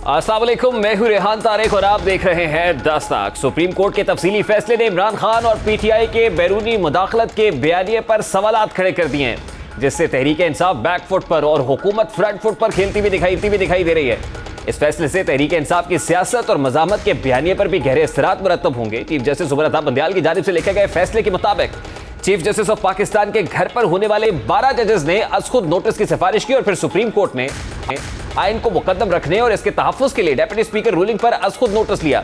अस्सलाम वालेकुम, मैं हूं रेहान तारिक और आप देख रहे हैं दस्तक। सुप्रीम कोर्ट के तफसीली फैसले ने इमरान खान और पीटीआई के बैरूनी मुदाखलत के बयानिए पर सवालात खड़े कर दिए हैं, जिससे तहरीक इंसाफ बैकफुट पर और हुकूमत फ्रंट फुट पर खेलती हुई दिखाई दे रही है। इस फैसले से तहरीक इंसाफ की सियासत और मज़ामत के बयानिए पर भी गहरे असरात मुरतब होंगे। चीफ जस्टिस उमर अता बंदियाल की जानिब से लिखे गए फैसले के मुताबिक चीफ जस्टिस ऑफ पाकिस्तान के घर पर होने वाले 12 जजेस ने अज खुद नोटिस की सिफारिश की और फिर सुप्रीम कोर्ट ने आइन को मुकद्दम रखने और इसके तहफ़्फ़ुज़ के लिए डेप्यूटी स्पीकर रूलिंग पर अज खुद नोटिस लिया।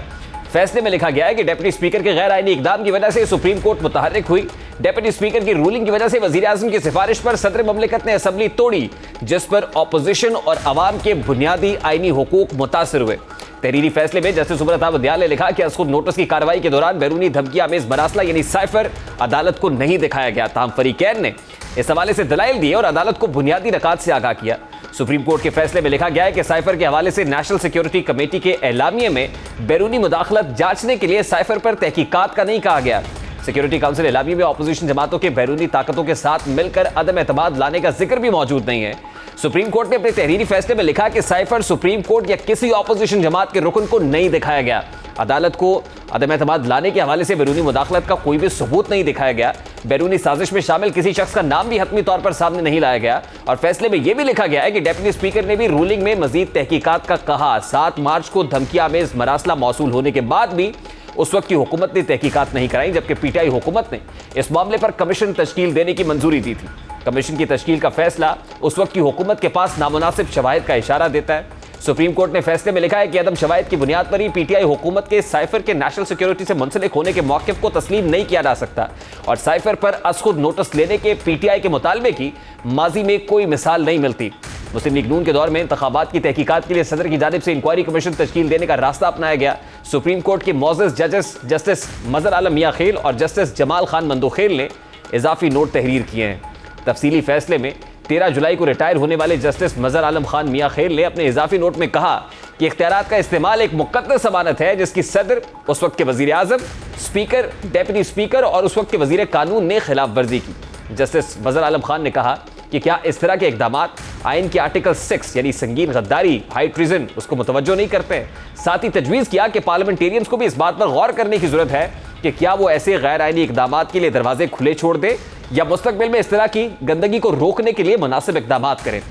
फैसले में लिखा गया है कि डेप्यूटी स्पीकर के गैर आईनी इकदाम की वजह से सुप्रीम कोर्ट मुतहर्रिक हुई। डेप्यूटी स्पीकर की रूलिंग की वजह से वज़ीर आज़म की सिफारिश पर सदर ममलिकत ने असम्बली तोड़ी, जिस पर अपोजिशन और अवाम के बुनियादी आईनी हुकूक मुतासर हुए। तहरीरी फैसले में जस्टिस उमर अता बंदियाल ने लिखा कि खुद नोटिस की कार्रवाई के दौरान बैरूनी धमकी आमेज मरासला यानी साइफर अदालत को नहीं दिखाया गया। ताहम फरीकैन ने इस हवाले से दलाइल दिए और अदालत को बुनियादी नकात से आगाह किया। सुप्रीम कोर्ट के फैसले में लिखा गया है कि साइफर के हवाले से नेशनल सिक्योरिटी कमेटी के एलामिये में बैरूनी मुदाखलत जांचने के लिए साइफर पर तहकीकात का नहीं कहा गया। सिक्योरिटी काउंसिल एलामिये में अपोजिशन जमातों के बैरूनी ताकतों के साथ मिलकर अदम एतमाद लाने का जिक्र भी मौजूद नहीं है। सुप्रीम कोर्ट ने अपने तहरीरी फैसले में लिखा कि साइफर सुप्रीम कोर्ट या किसी अपोजिशन जमात के रुकन को नहीं दिखाया गया। अदालत को अदम एतमाद लाने के हवाले से बैरूनी मुदाखलत का कोई भी सबूत नहीं दिखाया गया। बैरूनी साजिश में शामिल किसी शख्स का नाम भी हतमी तौर पर सामने नहीं लाया गया। और फैसले में यह भी लिखा गया है कि डेप्यूटी स्पीकर ने भी रूलिंग में मजीद तहकीकात का कहा। 7 मार्च को धमकी आमेज मरासला मौसूल होने के बाद भी उस वक्त की हुकूमत ने तहकीकात नहीं कराई, जबकि पीटीआई हुकूमत ने इस मामले पर कमीशन तश्कील देने की मंजूरी दी थी। कमीशन की तश्कील का फैसला उस वक्त की हुकूमत के पास नामुनासिब शवाहिद का इशारा देता है। सुप्रीम कोर्ट ने फैसले में लिखा है कि अदम शवाहिद की बुनियाद पर ही पीटीआई हुकूमत के साइफर के नेशनल सिक्योरिटी से मुंसलिक होने के मौक़िफ़ को तस्लीम नहीं किया जा सकता और साइफर पर अज खुद नोटिस लेने के पीटीआई के मुतालबे की माजी में कोई मिसाल नहीं मिलती। मुस्लिम लीग नून के दौर में इंतखाबात की तहकीकात के लिए सदर की जानिब से इंक्वायरी कमीशन तश्कील देने का रास्ता अपनाया गया। सुप्रीम कोर्ट के मौजूद जजेस जस्टिस मजर आलम मियां खेल और जस्टिस जमाल खान मंदोखेल ने इजाफी नोट तहरीर किए हैं। तफसीली फैसले में 13 जुलाई को रिटायर होने वाले जस्टिस मजर आलम खान मियां खेल ने अपने इजाफी नोट में कहा कि इख्तियारात का इस्तेमाल एक मुक़द्दस अमानत है जिसकी सदर, उस वक्त के वज़ीर आज़म, स्पीकर, डेप्यूटी स्पीकर और उस वक्त के वज़ीर कानून ने खिलाफ वर्जी की। जस्टिस मजर आलम खान ने कहा कि क्या इस तरह के इक़दामात आइन के आर्टिकल 6 यानी संगीन गद्दारी, हाई ट्रीजन, उसको मुतवज्जो नहीं करते हैं। साथ ही तजवीज़ किया कि पार्लियामेंटेरियंस को भी इस बात पर गौर करने की ज़रूरत है कि क्या वो ऐसे गैर आइनी इक़दामात के लिए दरवाजे खुले छोड़ दे या मुस्तकबिल में इस तरह की गंदगी को रोकने के लिए मुनासिब इक़दामात करें।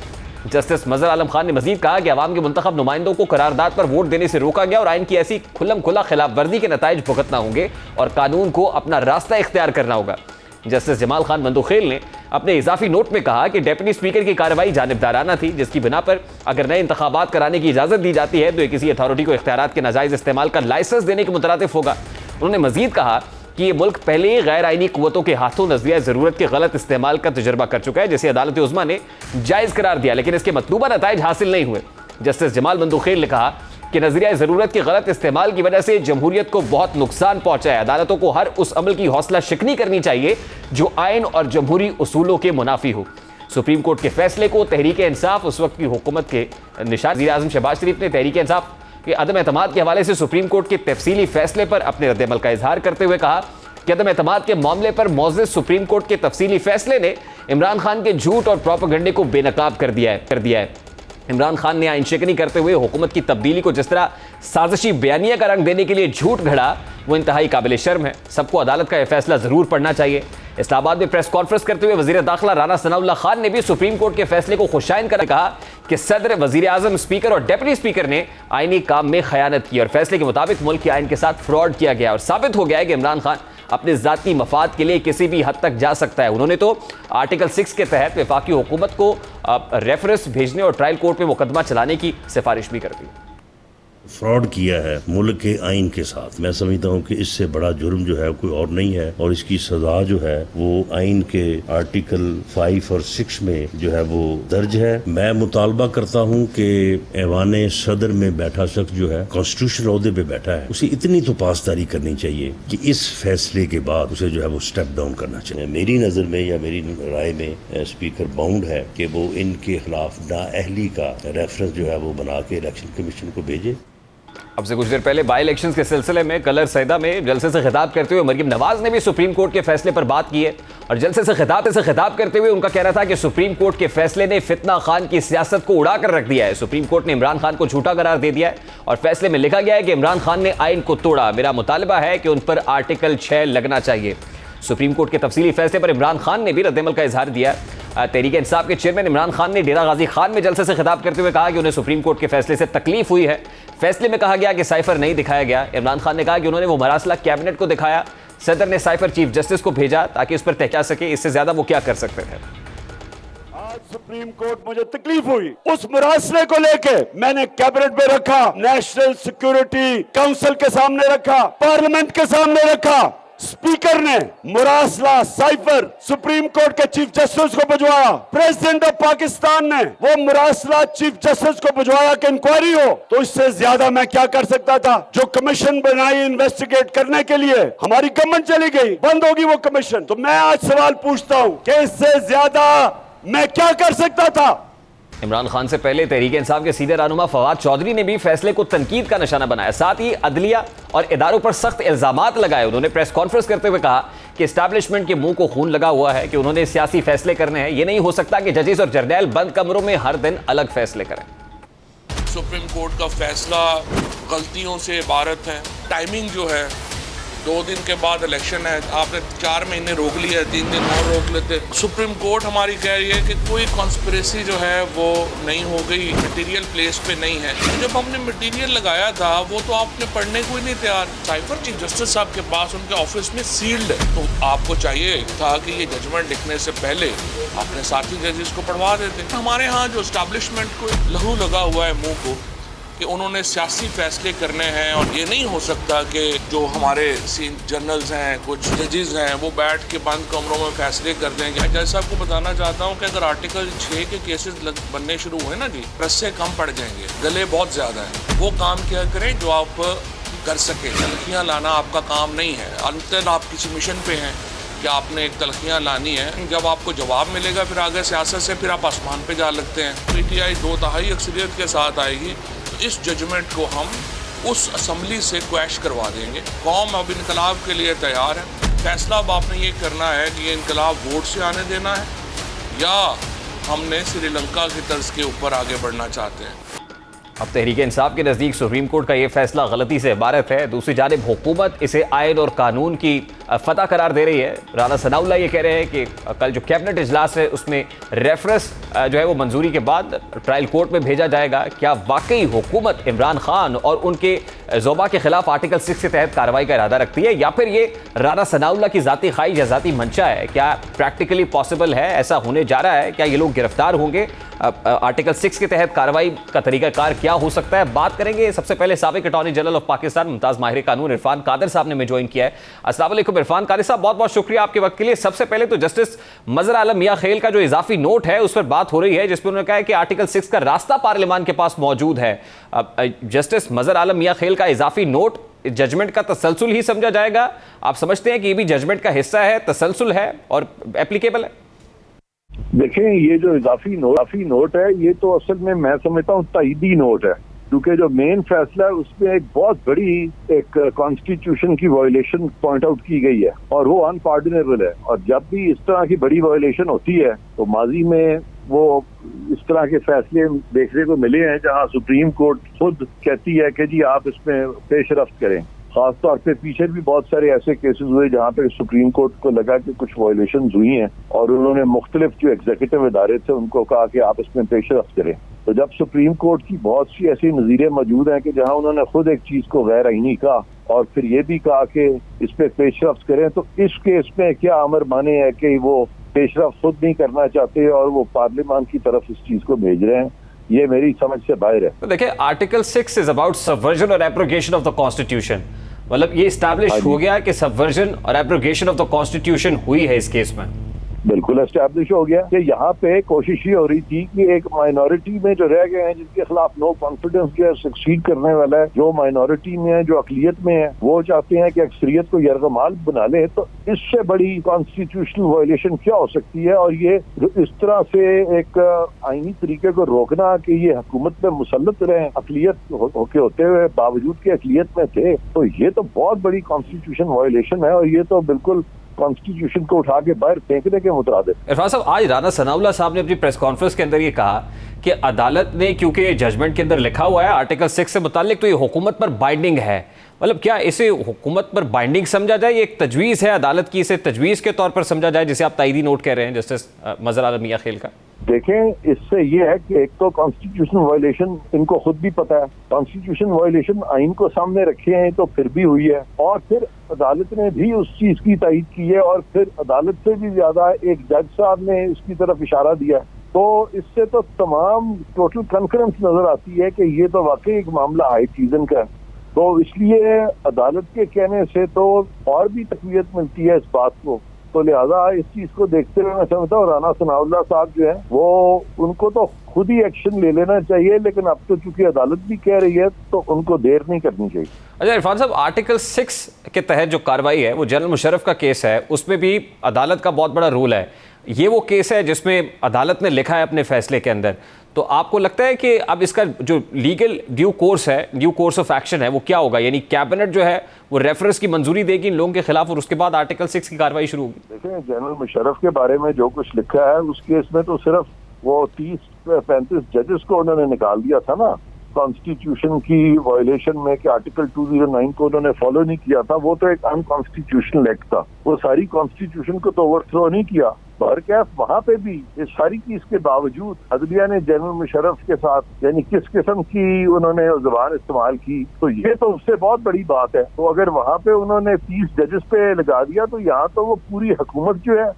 जस्टिस मजर आलम खान ने मजीद कहा कि अवाम के मुंतखब नुमाइंदों को करारदाद पर वोट देने से रोका गया और आइन की ऐसी खुल्लम खुला खिलाफ वर्जी के नताइज भुगतना होंगे और कानून को अपना रास्ता इख्तियार करना होगा। जस्टिस जमाल खान मंदोखेल ने अपने इजाफी नोट में कहा कि डेप्यूटी स्पीकर की कार्रवाई जानिबदाराना थी, जिसकी बिना पर अगर नए इंतखाबात कराने की इजाज़त दी जाती है तो किसी अथॉरिटी को इख्तियारात के नाजायज़ इस्तेमाल का लाइसेंस देने के मुतरातिफ होगा। उन्होंने मजीद कहा कि ये मुल्क पहले ही गैर आइनी कुव्वतों के हाथों नजरिया ज़रूरत के गलत इस्तेमाल का तजुर्बा कर चुका है, जिसे अदालत उज़्मा ने जायज़ करार दिया, लेकिन इसके मतलूबा नताइज हासिल नहीं हुए। जस्टिस जमाल मंदोखेल ने कहा कि नजरिया ज़रूरत के गलत इस्तेमाल की वजह से जमहूरियत को बहुत नुकसान पहुंचा है। अदालतों को हर उस अमल की हौसला शिकनी करनी चाहिए जो आइन और जमहूरी उसूलों के मुनाफी हो। सुप्रीम कोर्ट के फैसले को तहरीक इंसाफ उस वक्त की हुकूमत के निशान वज़ीर आज़म शहबाज शरीफ ने तहरीक इंसाफ के अदम एतमाद के हवाले से सुप्रीम कोर्ट के तफसीली फैसले पर अपने रद्द-ए-अमल का इजहार करते हुए कहा कि अदम एतमाद के मामले पर मौजूद सुप्रीम कोर्ट के तफसीली फैसले ने इमरान खान के झूठ और प्रोपेगेंडे को बेनकाब कर दिया है। इमरान खान ने आइन शिकनी करते हुए हुकूमत की तब्दीली को जिस तरह साजिशी बयानिया का रंग देने के लिए झूठ गढ़ा, वो इंतहाई काबिल शर्म है। सबको अदालत का यह फैसला ज़रूर पढ़ना चाहिए। इस्लामाबाद में प्रेस कॉन्फ्रेंस करते हुए वज़ीर दाखिला राना सनाउल्लाह खान ने भी सुप्रीम कोर्ट के फैसले को खुशाइन कर कहा कि सदर, वज़ीर आज़म, स्पीकर और डेप्यूटी स्पीकर ने आइनी काम में खयानत की और फैसले के मुताबिक मुल्क के आइन के साथ फ्रॉड किया गया और साबित हो गया है कि इमरान खान अपने ज़ाती मफाद के लिए किसी भी हद तक जा सकता है। उन्होंने तो आर्टिकल 6 के तहत वफाकी हुकूमत को रेफरेंस भेजने और ट्रायल कोर्ट में मुकदमा चलाने की सिफारिश भी कर दी। फ्रॉड किया है मुल्क के आइन के साथ। मैं समझता हूँ कि इससे बड़ा जुर्म जो है कोई और नहीं है और इसकी सजा जो है वो आइन के आर्टिकल 5 और 6 में जो है वो दर्ज है। मैं मुतालबा करता हूँ कि ऐवान सदर में बैठा शख्स जो है कॉन्स्टिट्यूशनल ओहदे पे बैठा है, उसे इतनी तो पासदारी करनी चाहिए कि इस फैसले के बाद उसे जो है वो स्टेप डाउन करना चाहिए। मेरी नज़र में या मेरी राय में स्पीकर बाउंड है कि वो इनके खिलाफ नाअहली का रेफरेंस जो है वो बना के इलेक्शन कमीशन को भेजे। अब से कुछ देर पहले बाई इलेक्शंस के सिलसिले में कलर सैदा में जलसे से खिताब करते हुए मरियम नवाज ने भी सुप्रीम कोर्ट के फैसले पर बात की है और जलसे से खिताब करते हुए उनका कहना था कि सुप्रीम कोर्ट के फैसले ने फितना खान की सियासत को उड़ाकर रख दिया है। सुप्रीम कोर्ट ने इमरान खान को झूठा करार दे दिया है और फैसले में लिखा गया है कि इमरान खान ने आइन को तोड़ा। मेरा मुतालबा है कि उन पर आर्टिकल 6 लगना चाहिए। सुप्रीम कोर्ट के तफसीली फैसले पर इमरान खान ने भी रद्दमल का इजहार दिया। तहरीक इंसाफ के चेयरमैन इमरान खान ने डेरा गाजी खान में जलसे से खिताब करते हुए कहा कि उन्हें सुप्रीम कोर्ट के फैसले से तकलीफ हुई है। फैसले में कहा गया कि साइफर नहीं दिखाया गया। इमरान खान ने कहा कि उन्होंने वो मरासला कैबिनेट को दिखाया, सदर ने साइफर चीफ जस्टिस को भेजा ताकि उस पर तहकीकात सके। इससे ज्यादा वो क्या कर सकते थे। आज सुप्रीम कोर्ट मुझे तकलीफ हुई, उस मुरासले को लेके मैंने कैबिनेट में रखा, नेशनल सिक्योरिटी काउंसिल के सामने रखा, पार्लियामेंट के सामने रखा। स्पीकर ने मुरासला साइफर सुप्रीम कोर्ट के चीफ जस्टिस को भिजवाया। प्रेसिडेंट ऑफ पाकिस्तान ने वो मुरासला चीफ जस्टिस को भिजवाया कि इंक्वायरी हो। तो इससे ज्यादा मैं क्या कर सकता था? जो कमीशन बनाई इन्वेस्टिगेट करने के लिए, हमारी गवर्नमेंट चली गई, बंद होगी वो कमीशन। तो मैं आज सवाल पूछता हूं कि इससे ज्यादा मैं क्या कर सकता था? इमरान खान से पहले तहरीक इंसाफ के सीनियर रहनुमा फवाद चौधरी ने भी फैसले को तनकीद का निशाना बनाया। साथ ही अदलिया और इदारों पर सख्त इल्जामात लगाए। उन्होंने प्रेस कॉन्फ्रेंस करते हुए कहा कि एस्टैब्लिशमेंट के मुंह को खून लगा हुआ है कि उन्होंने सियासी फैसले करने हैं। ये नहीं हो सकता कि जजेस और जर्नैल बंद कमरों में हर दिन अलग फैसले करें। सुप्रीम कोर्ट का फैसला गलतियों से इबारत है। टाइमिंग जो है, 2 दिन के बाद इलेक्शन है, आपने 4 महीने रोक लिया, 3 दिन और रोक लेते। सुप्रीम कोर्ट हमारी कह रही है कि कोई कॉन्स्पिरेसी जो है वो नहीं हो गई, मटेरियल प्लेस पे नहीं है। जब हमने मटेरियल लगाया था वो तो आपने पढ़ने को ही नहीं तैयार। साइफर चीफ जस्टिस साहब के पास उनके ऑफिस में सील्ड है, तो आपको चाहिए था कि ये जजमेंट लिखने से पहले अपने साथी जजेस को पढ़वा देते। हमारे यहाँ जो एस्टैब्लिशमेंट को लहू लगा हुआ है मुँह को कि उन्होंने सियासी फैसले करने हैं, और ये नहीं हो सकता कि जो हमारे जनरल्स हैं, कुछ जजेस हैं, वो बैठ के बंद कमरों में फैसले कर देंगे। जैसा आपको बताना चाहता हूँ कि अगर आर्टिकल 6 के केसेस बनने शुरू हुए ना जी, प्रेस से कम पड़ जाएंगे, गले बहुत ज़्यादा है। वो काम क्या करें जो आप कर सकें। तलखियाँ लाना आपका काम नहीं है, अंतर आप किसी मिशन पे हैं कि आपने एक तलखियाँ लानी है। जब आपको जवाब मिलेगा फिर आगे सियासत से फिर आप आसमान पे जा लगते हैं। PTI 2/3 अक्सरियत के साथ आएगी, इस जजमेंट को हम उस असम्बली से क्वैश करवा देंगे। कौम अब इनकलाब के लिए तैयार है। फैसला अब आपने ये करना है कि ये इनकलाब वोट से आने देना है या हमने श्रीलंका की तर्ज के ऊपर आगे बढ़ना चाहते हैं। अब तहरीक इंसाफ के नज़दीक सुप्रीम कोर्ट का यह फैसला गलती से इबारत है। दूसरी जानिब हुकूमत इसे आइन और कानून की फतह करार दे रही है। राना सनाउल्लाह ये कह रहे हैं कि कल जो कैबिनेट इजलास है उसमें रेफरेंस जो है वो मंजूरी के बाद ट्रायल कोर्ट में भेजा जाएगा। क्या वाकई हुकूमत इमरान खान और उनके ज़ोबा के खिलाफ आर्टिकल 6 के तहत कार्रवाई का इरादा रखती है, या फिर ये राना सनाउल्लाह की ज़ाती ख्वाहिश या ज़ाती मंशा है? क्या प्रैक्टिकली पॉसिबल है, ऐसा होने जा रहा है? क्या ये लोग गिरफ्तार होंगे? आर्टिकल 6 के तहत कार्रवाई का तरीकाकार क्या हो सकता है, बात करेंगे। सबसे पहले साबिक attorney general of Pakistan Mumtaz माहिर कानून इरफान कादिर साहब ने हमें ज्वाइन किया है। अस्सलाम वालेकुम इरफान कादिर साहब, बहुत बहुत शुक्रिया आपके वक्त के लिए। सबसे पहले तो जस्टिस मजहर आलम मियां खेल का जो इजाफी नोट है उस पर बात हो रही है, जिसमें उन्होंने कहा है कि आर्टिकल 6 का रास्ता पार्लियामान के पास मौजूद है। जस्टिस मजहर आलम मियां खेल का इजाफी नोट जजमेंट का तसलसल ही समझा जाएगा? आप समझते हैं कि ये भी जजमेंट का हिस्सा है, तसलसल है और एप्लीकेबल है? देखें, ये जो इजाफी नोट है ये तो असल में मैं समझता हूँ तायीदी नोट है, क्योंकि जो मेन फैसला है उसमें एक बहुत बड़ी एक कॉन्स्टिट्यूशन की वायलेशन पॉइंट आउट की गई है और वो अनपार्डनेबल है। और जब भी इस तरह की बड़ी वायलेशन होती है तो माजी में वो इस तरह के फैसले देखने को मिले हैं जहां सुप्रीम कोर्ट खुद कहती है कि जी आप इसमें पेशरफ्त करें। खासतौर पे पीछे भी बहुत सारे ऐसे केसेस हुए जहाँ पे सुप्रीम कोर्ट को लगा कि कुछ वायलेशंस हुई हैं और उन्होंने मुख्तलिफ जो एग्जीक्यूटिव इदारे थे उनको कहा कि आप इसमें पेशरफ्त करें। तो जब सुप्रीम कोर्ट की बहुत सी ऐसी नज़ीरें मौजूद हैं कि जहाँ उन्होंने खुद एक चीज को गैर आईनी कहा और फिर ये भी कहा कि इस पे पेशरफ्त करें, तो इस केस में क्या अमर माने है कि वो पेशरफ्त खुद नहीं करना चाहते और वो पार्लियामान की तरफ इस चीज को भेज रहे हैं, ये मेरी समझ से बाहर है। तो देखिए, आर्टिकल 6 इज अबाउट सबवर्जन और एब्रोगेशन ऑफ द कॉन्स्टिट्यूशन। मतलब ये इस्टेब्लिश हो गया कि सबवर्जन और एब्रोगेशन ऑफ द कॉन्स्टिट्यूशन हुई है इस केस में। बिल्कुल एस्टैब्लिश हो गया कि यहाँ पे कोशिश ये हो रही थी कि एक माइनॉरिटी में जो रह गए हैं जिनके खिलाफ नो कॉन्फिडेंस जो सक्सीड करने वाला है, जो माइनॉरिटी में है, जो अकलियत में है, वो चाहते हैं कि अक्सरियत को यरगमाल बना ले। तो इससे बड़ी कॉन्स्टिट्यूशनल वायलेशन क्या हो सकती है? और ये इस तरह से एक आईनी तरीके को रोकना कि ये हुकूमत में मुसल्लत रहे अकलियत होके होते हुए बावजूद के अकलियत में थे, तो ये तो बहुत बड़ी कॉन्स्टिट्यूशन वायलेशन है और ये तो बिल्कुल कॉन्स्टिट्यूशन को उठा के बाहर फेंकने के मुताबिक। इरफान साहब, आज राना सनाउल्लाह साहब ने अपनी प्रेस कॉन्फ्रेंस के अंदर ये कहा कि अदालत ने, क्योंकि जजमेंट के अंदर लिखा हुआ है आर्टिकल 6 से मुतालिक, तो ये हुकूमत पर बाइंडिंग है। मतलब क्या इसे हुकूमत पर बाइंडिंग समझा जाए, ये एक तजवीज़ है अदालत की, इसे तजवीज़ के तौर पर समझा जाए, जिसे आप ताईदी नोट कह रहे हैं जस्टिस मजहर आलम मियां खेल का? देखें, इससे ये है कि एक तो कॉन्स्टिट्यूशन वायलेशन इनको खुद भी पता है, कॉन्स्टिट्यूशन वायलेशन आइन को सामने रखे हैं तो फिर भी हुई है, और फिर अदालत ने भी उस चीज की तायीद की है, और फिर अदालत से भी ज्यादा एक जज साहब ने इसकी तरफ इशारा दिया। तो इससे तो तमाम टोटल कॉन्फ्रेंस नजर आती है कि ये तो वाकई एक मामला हाई ट्रीजन का है। तो इसलिए अदालत के कहने से तो और भी तकवीयत मिलती है इस बात को। तो लिहाजा इस चीज को देखते हुए मैं समझता हूँ राना सनाउल्लाह साहब जो है वो, उनको तो खुद ही एक्शन ले लेना चाहिए, लेकिन अब तो चूंकि अदालत भी कह रही है तो उनको देर नहीं करनी चाहिए। अच्छा इरफान साहब, आर्टिकल 6 के तहत जो कार्रवाई है वो जनरल मुशर्रफ का केस है, उसमें भी अदालत का बहुत बड़ा रोल है। ये वो केस है जिसमें अदालत ने लिखा है अपने फैसले के अंदर, तो आपको लगता है कि अब इसका जो लीगल ड्यू कोर्स है, ड्यू कोर्स ऑफ एक्शन है, वो क्या होगा? यानी कैबिनेट जो है वो रेफरेंस की मंजूरी देगी इन लोगों के खिलाफ और उसके बाद आर्टिकल 6 की कार्रवाई शुरू होगी? देखें, जनरल मुशर्रफ के बारे में जो कुछ लिखा है उस केस में तो सिर्फ वो 30-35 जजेस को उन्होंने निकाल दिया था ना कॉन्स्टिट्यूशन की वायलेशन में, कि आर्टिकल 209 को उन्होंने फॉलो नहीं किया था। वो तो एक अनकॉन्स्टिट्यूशनल एक्ट था, वो सारी कॉन्स्टिट्यूशन को तो ओवरथ्रो नहीं किया। बहरकैफ वहां पे भी इस सारी चीज के बावजूद अदलिया ने जनरल मुशर्रफ के साथ यानी किस किस्म की उन्होंने जुबान इस्तेमाल की, तो ये तो उससे बहुत बड़ी बात है। तो अगर वहां पे उन्होंने 30 जजेस पे लगा दिया, तो यहाँ तो वो पूरी हुकूमत जो है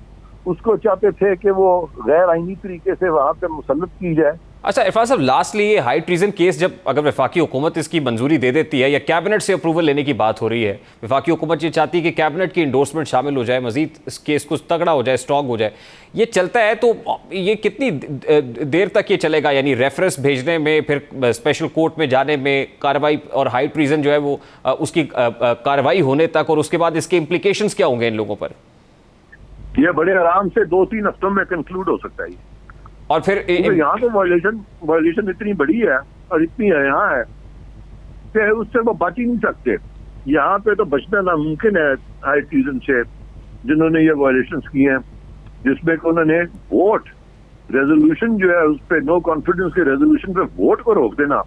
उसको चाहते थे कि वो गैर आईनी तरीके से वहां पे मुसल्लत की जाए। अच्छा इरफान साहब, लास्टली ये हाई ट्रीजन केस जब अगर वफाकी हुकूमत इसकी मंजूरी दे देती है या कैबिनेट से अप्रूवल लेने की बात हो रही है, वफाकी हुकूमत ये चाहती है कि कैबिनेट की इंडोर्समेंट शामिल हो जाए, मजीद इस केस को तगड़ा हो जाए, स्ट्रॉन्ग हो जाए, ये चलता है तो ये कितनी देर तक ये चलेगा? यानी रेफरेंस भेजने में, फिर स्पेशल कोर्ट में जाने में, कार्रवाई और हाई ट्रीजन जो है वो उसकी कार्रवाई होने तक, और उसके बाद इसके इम्प्लीकेशंस क्या होंगे इन लोगों पर? ये बड़े आराम से 2-3 हफ्तों में कंक्लूड हो सकता है। और फिर यहाँ तो वायलेशन इतनी बड़ी है और इतनी यहाँ है कि उससे वो बच ही नहीं सकते। यहाँ पे तो बचना नामुमकिन है हाई ट्रीजन से, जिन्होंने ये वायलेशंस की हैं, जिसमें कि उन्होंने वोट रेजोल्यूशन जो है उस पर नो कॉन्फिडेंस के रेजोल्यूशन पे वोट को रोक देना,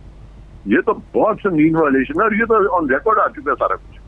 ये तो बहुत संगीन वायलेशन है और ये तो ऑन रिकॉर्ड आ चुका है सारा कुछ।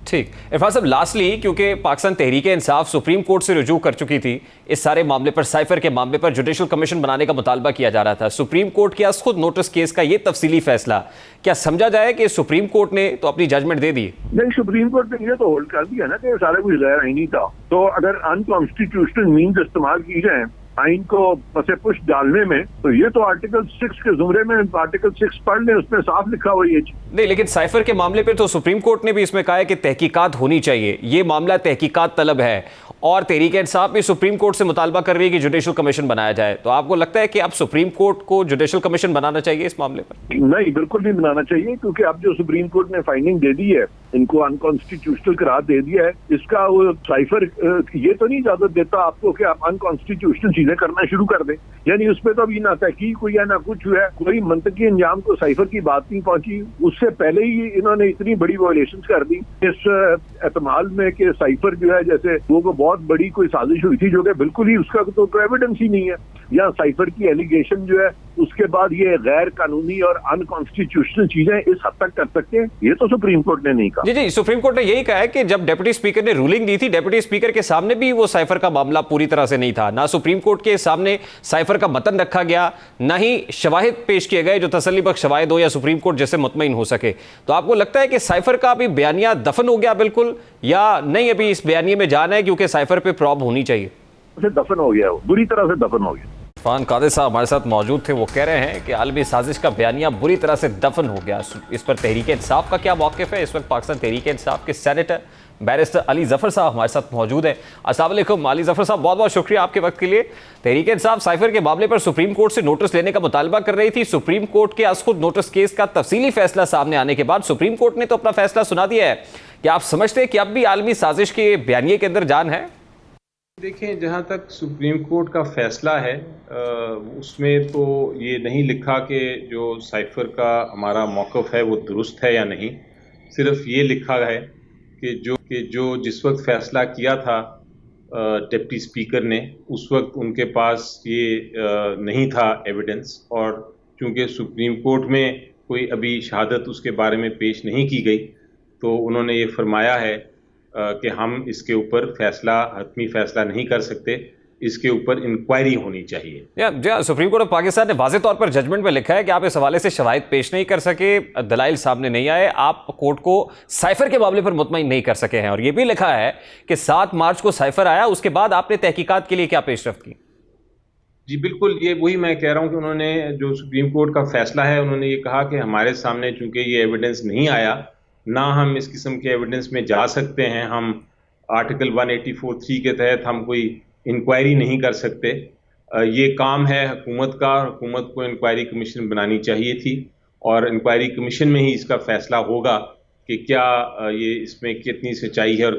ठीक इरफान साहब, लास्टली क्योंकि पाकिस्तान तहरीक इंसाफ सुप्रीम कोर्ट से रुजू कर चुकी थी इस सारे मामले पर, साइफर के मामले पर जुडिशल कमीशन बनाने का मुतालबा किया जा रहा था, सुप्रीम कोर्ट के आज खुद नोटिस केस का ये तफसीली फैसला, क्या समझा जाए कि सुप्रीम कोर्ट ने तो अपनी जजमेंट दे दी? नहीं, सुप्रीम कोर्ट ने ये तो होल्ड कर दिया ना कि सारा कुछ गैर आईनी था। तो अगर अनकॉन्स्टिट्यूशनल मीन्स इस्तेमाल की जाए आइन को पसे पुश डालने में, तो ये तो आर्टिकल 6 के जुमरे में, आर्टिकल 6 पढ़ ले, उसमें साफ लिखा हुआ ये। नहीं, लेकिन साइफर के मामले पर तो सुप्रीम कोर्ट ने भी इसमें कहा है कि तहकीकात होनी चाहिए, ये मामला तहकीकात तलब है, और तहरीक इंसाफ भी सुप्रीम कोर्ट से मुतालबा कर रही है कि जुडिशल कमीशन बनाया जाए। तो आपको लगता है कि अब सुप्रीम कोर्ट को जुडिशल कमीशन बनाना चाहिए इस मामले पर? नहीं, बिल्कुल नहीं बनाना चाहिए, क्योंकि अब जो सुप्रीम कोर्ट ने फाइंडिंग दे दी है, इनको अनकॉन्स्टिट्यूशनल करार दे दिया है, इसका वो साइफर ये तो नहीं इजाजत देता आपको कि आप अनकॉन्स्टिट्यूशनल चीजें करना शुरू कर दें। यानी उसमें तो अभी ना तहकीक हुई है ना कुछ हुआ है, कोई मंतकी अंजाम को साइफर की बात नहीं पहुंची। उससे पहले ही इन्होंने इतनी बड़ी वायलेशन कर दी इस एतमाल में कि साइफर जो है जैसे वो बहुत बड़ी कोई साजिश हुई थी, जो कि बिल्कुल ही उसका तो एविडेंस ही नहीं है। या साइफर की एलिगेशन जो है उसके बाद ये गैर कानूनी और अनकॉन्स्टिट्यूशनल चीजें इस हद तक कर सकते हैं, ये तो सुप्रीम कोर्ट ने नहीं कहा। जी जी, सुप्रीम कोर्ट ने यही कहा है कि जब डिप्टी स्पीकर ने रूलिंग दी थी, डिप्टी स्पीकर के सामने भी वो साइफर का मामला पूरी तरह से नहीं था, ना सुप्रीम कोर्ट के सामने साइफर का मतन रखा गया, ना ही शवाहिद पेश किए गए जो तसल्ली बख्श शवाहिद हो या सुप्रीम कोर्ट जैसे मुतमईन हो सके। तो आपको लगता है कि साइफर का अभी बयानिया दफन हो गया बिल्कुल, या नहीं अभी इस बयानिए में जाना है क्योंकि साइफर पे प्रॉब होनी चाहिए? दफन हो गया, वो बुरी तरह से दफन हो गया। इरफान कादिर साहब हमारे साथ मौजूद थे, वो कह रहे हैं कि आलमी साजिश का बयानिया बुरी तरह से दफन हो गया। इस पर तहरीक इंसाफ का क्या मौक़िफ़ है? इस वक्त पाकिस्तान तहरीक इंसाफ के सेनेटर बैरिस्टर अली ज़फ़र साहब हमारे साथ मौजूद हैं। अस्सलाम वालेकुम अली ज़फ़र साहब, बहुत बहुत शुक्रिया आपके वक्त के लिए। तहरीक इंसाफ साइफर के मामले पर सुप्रीम कोर्ट से नोटिस लेने का मुतालबा कर रही थी। सुप्रीम कोर्ट के आज खुद नोटिस केस का तफसीली फैसला सामने आने के बाद सुप्रीम कोर्ट ने तो अपना फैसला सुना दिया है। क्या आप समझते हैं कि अब भी आलमी साजिश के बयानिए के अंदर जान है? देखें, जहाँ तक सुप्रीम कोर्ट का फैसला है उसमें तो ये नहीं लिखा कि जो साइफर का हमारा मौक़िफ़ है वो दुरुस्त है या नहीं, सिर्फ ये लिखा है कि जो जिस वक्त फैसला किया था डिप्टी स्पीकर ने, उस वक्त उनके पास ये नहीं था एविडेंस, और चूंकि सुप्रीम कोर्ट में कोई अभी शहादत उसके बारे में पेश नहीं की गई, तो उन्होंने ये फरमाया है कि हम इसके ऊपर हतमी फैसला नहीं कर सकते, इसके ऊपर इंक्वायरी होनी चाहिए। सुप्रीम कोर्ट ऑफ पाकिस्तान ने वाज़ेह तौर पर जजमेंट में लिखा है कि आप इस हवाले से शवाहिद पेश नहीं कर सके, दलाइल सामने नहीं आए, आप कोर्ट को साइफर के मामले पर मुतमईन नहीं कर सके हैं। और यह भी लिखा है कि 7 मार्च को साइफर आया, उसके बाद आपने तहकीकात के लिए क्या पेशरफ्त की? जी बिल्कुल, ये वही मैं कह रहा हूं कि उन्होंने जो सुप्रीम कोर्ट का फैसला है, उन्होंने ये कहा कि हमारे सामने चूंकि ये एविडेंस नहीं आया, ना हम इस किस्म के एविडेंस में जा सकते हैं, हम आर्टिकल 184(3) के तहत हम कोई इंक्वायरी नहीं कर सकते। ये काम है हुकूमत का, हुकूमत को इंक्वायरी कमीशन बनानी चाहिए थी, और इंक्वायरी कमीशन में ही इसका फैसला होगा कि क्या ये इसमें कितनी सच्चाई है और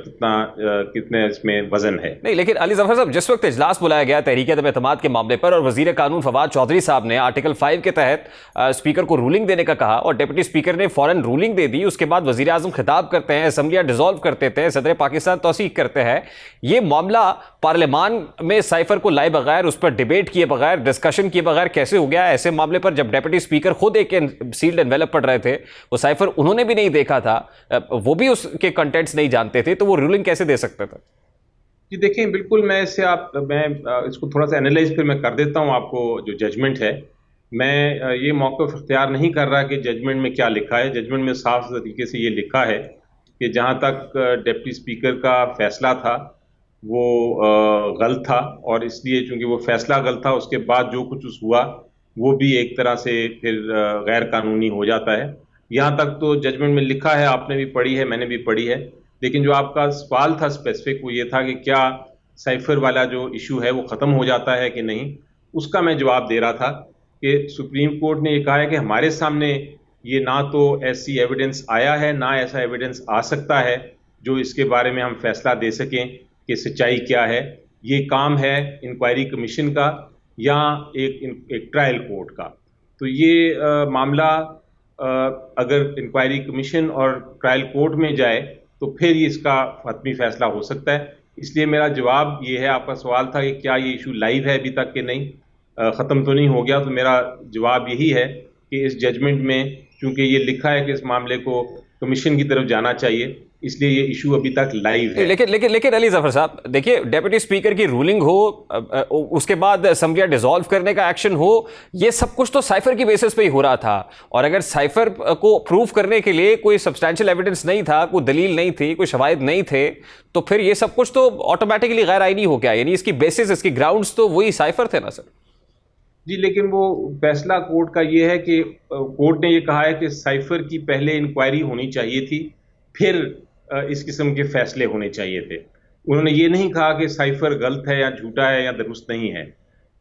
कितने इसमें वजन है। नहीं, लेकिन अली जफर साहब, जिस वक्त इजलास बुलाया गया तहरीक अदम-ए-एतमाद के मामले पर और वजीर कानून फवाद चौधरी साहब ने आर्टिकल 5 के तहत स्पीकर को रूलिंग देने का कहा और डिप्टी स्पीकर ने फौरन रूलिंग दे दी, उसके बाद वजीर आजम खिताब करते हैं, असम्बलियां डिसॉल्व कर देते हैं, सदर पाकिस्तान तौसीक करते हैं। ये मामला पार्लियामान में साइफर को लाए बगैर, उस पर डिबेट किए बगैर, डिस्कशन किए बगैर कैसे हो गया? ऐसे मामले पर जब डिप्टी स्पीकर खुद एक सील्ड एनवेलप पढ़ रहे थे, वो साइफर उन्होंने भी नहीं देखा था, वो भी उसके कंटेंट्स नहीं जानते थे, तो वो रूलिंग कैसे दे सकते थे? जी देखें, बिल्कुल मैं इसको थोड़ा सा एनालाइज फिर मैं कर देता हूं आपको। जो जजमेंट है, मैं ये मौक़िफ़ इख्तियार नहीं कर रहा कि जजमेंट में क्या लिखा है। जजमेंट में साफ तरीके से ये लिखा है कि जहां तक डिप्टी स्पीकर का फैसला था वो गलत था, और इसलिए चूंकि वो फैसला गलत था, उसके बाद जो कुछ हुआ वो भी एक तरह से फिर गैर कानूनी हो जाता है। यहाँ तक तो जजमेंट में लिखा है, आपने भी पढ़ी है, मैंने भी पढ़ी है। लेकिन जो आपका सवाल था स्पेसिफिक, वो ये था कि क्या साइफर वाला जो इशू है वो ख़त्म हो जाता है कि नहीं। उसका मैं जवाब दे रहा था कि सुप्रीम कोर्ट ने ये कहा है कि हमारे सामने ये ना तो ऐसी एविडेंस आया है, ना ऐसा एविडेंस आ सकता है जो इसके बारे में हम फैसला दे सकें कि सच्चाई क्या है। ये काम है इंक्वायरी कमीशन का या एक ट्रायल कोर्ट का। तो ये मामला अगर इंक्वायरी कमीशन और ट्रायल कोर्ट में जाए तो फिर ये इसका हतमी फैसला हो सकता है। इसलिए मेरा जवाब ये है, आपका सवाल था कि क्या ये इशू लाइव है अभी तक कि नहीं, ख़त्म तो नहीं हो गया, तो मेरा जवाब यही है कि इस जजमेंट में चूंकि ये लिखा है कि इस मामले को कमीशन की तरफ जाना चाहिए, इसलिए ये इशू अभी तक लाइव है। लेकिन अली जफर साहब, देखिए, डेप्यूटी स्पीकर की रूलिंग हो, उसके बाद असेंबलियां डिसॉल्व करने का एक्शन हो, ये सब कुछ तो साइफर की बेसिस पे ही हो रहा था। और अगर साइफर को प्रूव करने के लिए कोई सब्सटैंशियल एविडेंस नहीं था, कोई दलील नहीं थी, कोई शवाहिद नहीं थे, तो फिर ये सब कुछ तो ऑटोमेटिकली गैर आईनी हो गया। यानी इसकी बेसिस, इसकी ग्राउंड्स तो वही साइफर थे ना सर? जी, लेकिन वो फैसला कोर्ट का ये है कि कोर्ट ने ये कहा है कि साइफर की पहले इंक्वायरी होनी चाहिए थी, फिर इस किस्म के फैसले होने चाहिए थे। उन्होंने ये नहीं कहा कि साइफर गलत है या झूठा है या दुरुस्त नहीं है।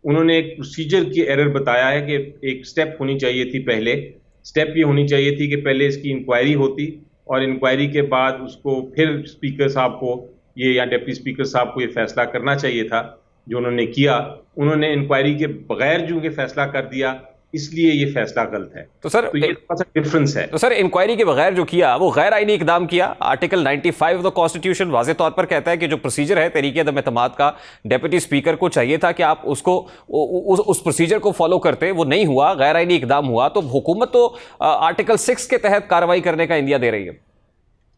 उन्होंने एक प्रोसीजर की एरर बताया है कि एक स्टेप होनी चाहिए थी। पहले स्टेप ये होनी चाहिए थी कि पहले इसकी इंक्वायरी होती, और इंक्वायरी के बाद उसको फिर स्पीकर साहब को ये या डिप्टी स्पीकर साहब को ये फैसला करना चाहिए था, जो उन्होंने किया। उन्होंने इंक्वायरी के बगैर जो कि फैसला कर दिया, इसलिए ये फैसला गलत है। तो सर, तो ये थोड़ा सा डिफरेंस है। तो सर, इंक्वायरी के बगैर जो किया वो गैर आईनी इकदाम किया। आर्टिकल 95 ऑफ द कॉन्स्टिट्यूशन वाज़ेह तौर पर कहता है कि जो प्रोसीजर है तहरीक अदम-ए-एतमाद का, डेप्यूटी स्पीकर को चाहिए था कि आप उसको उस प्रोसीजर को फॉलो करते, वो नहीं हुआ, गैर आईनी इकदाम हुआ। तो हुकूमत तो आर्टिकल 6 के तहत कार्रवाई करने का इंदिया दे रही है।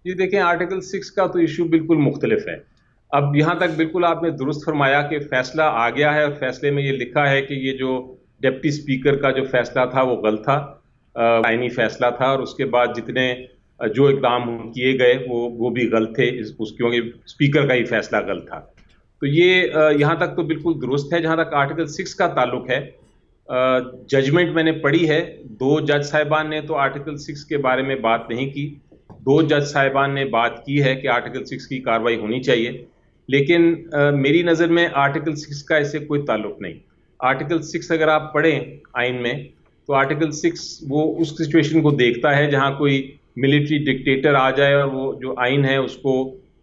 जी देखें, आर्टिकल 6 का तो इशू बिल्कुल मुख्तलिफ है। अब यहाँ तक बिल्कुल आपने दुरुस्त फरमाया कि फैसला आ गया है, और फैसले में ये लिखा है कि ये जो डिप्टी स्पीकर का जो फैसला था वो गलत था, आईनी फैसला था, और उसके बाद जितने जो इकदाम किए गए वो भी गलत थे, क्योंकि स्पीकर का ही फैसला गलत था। तो ये यहाँ तक तो बिल्कुल दुरुस्त है। जहाँ तक आर्टिकल 6 का ताल्लुक है, जजमेंट मैंने पढ़ी है, 2 जज साहिबान ने तो आर्टिकल 6 के बारे में बात नहीं की। 2 जज साहिबान ने बात की है कि आर्टिकल 6 की कार्रवाई होनी चाहिए, लेकिन मेरी नज़र में आर्टिकल 6 का इससे कोई ताल्लुक नहीं। आर्टिकल 6 अगर आप पढ़ें आइन में, तो आर्टिकल 6 वो उस सिचुएशन को देखता है जहां कोई मिलिट्री डिक्टेटर आ जाए और वो जो आइन है उसको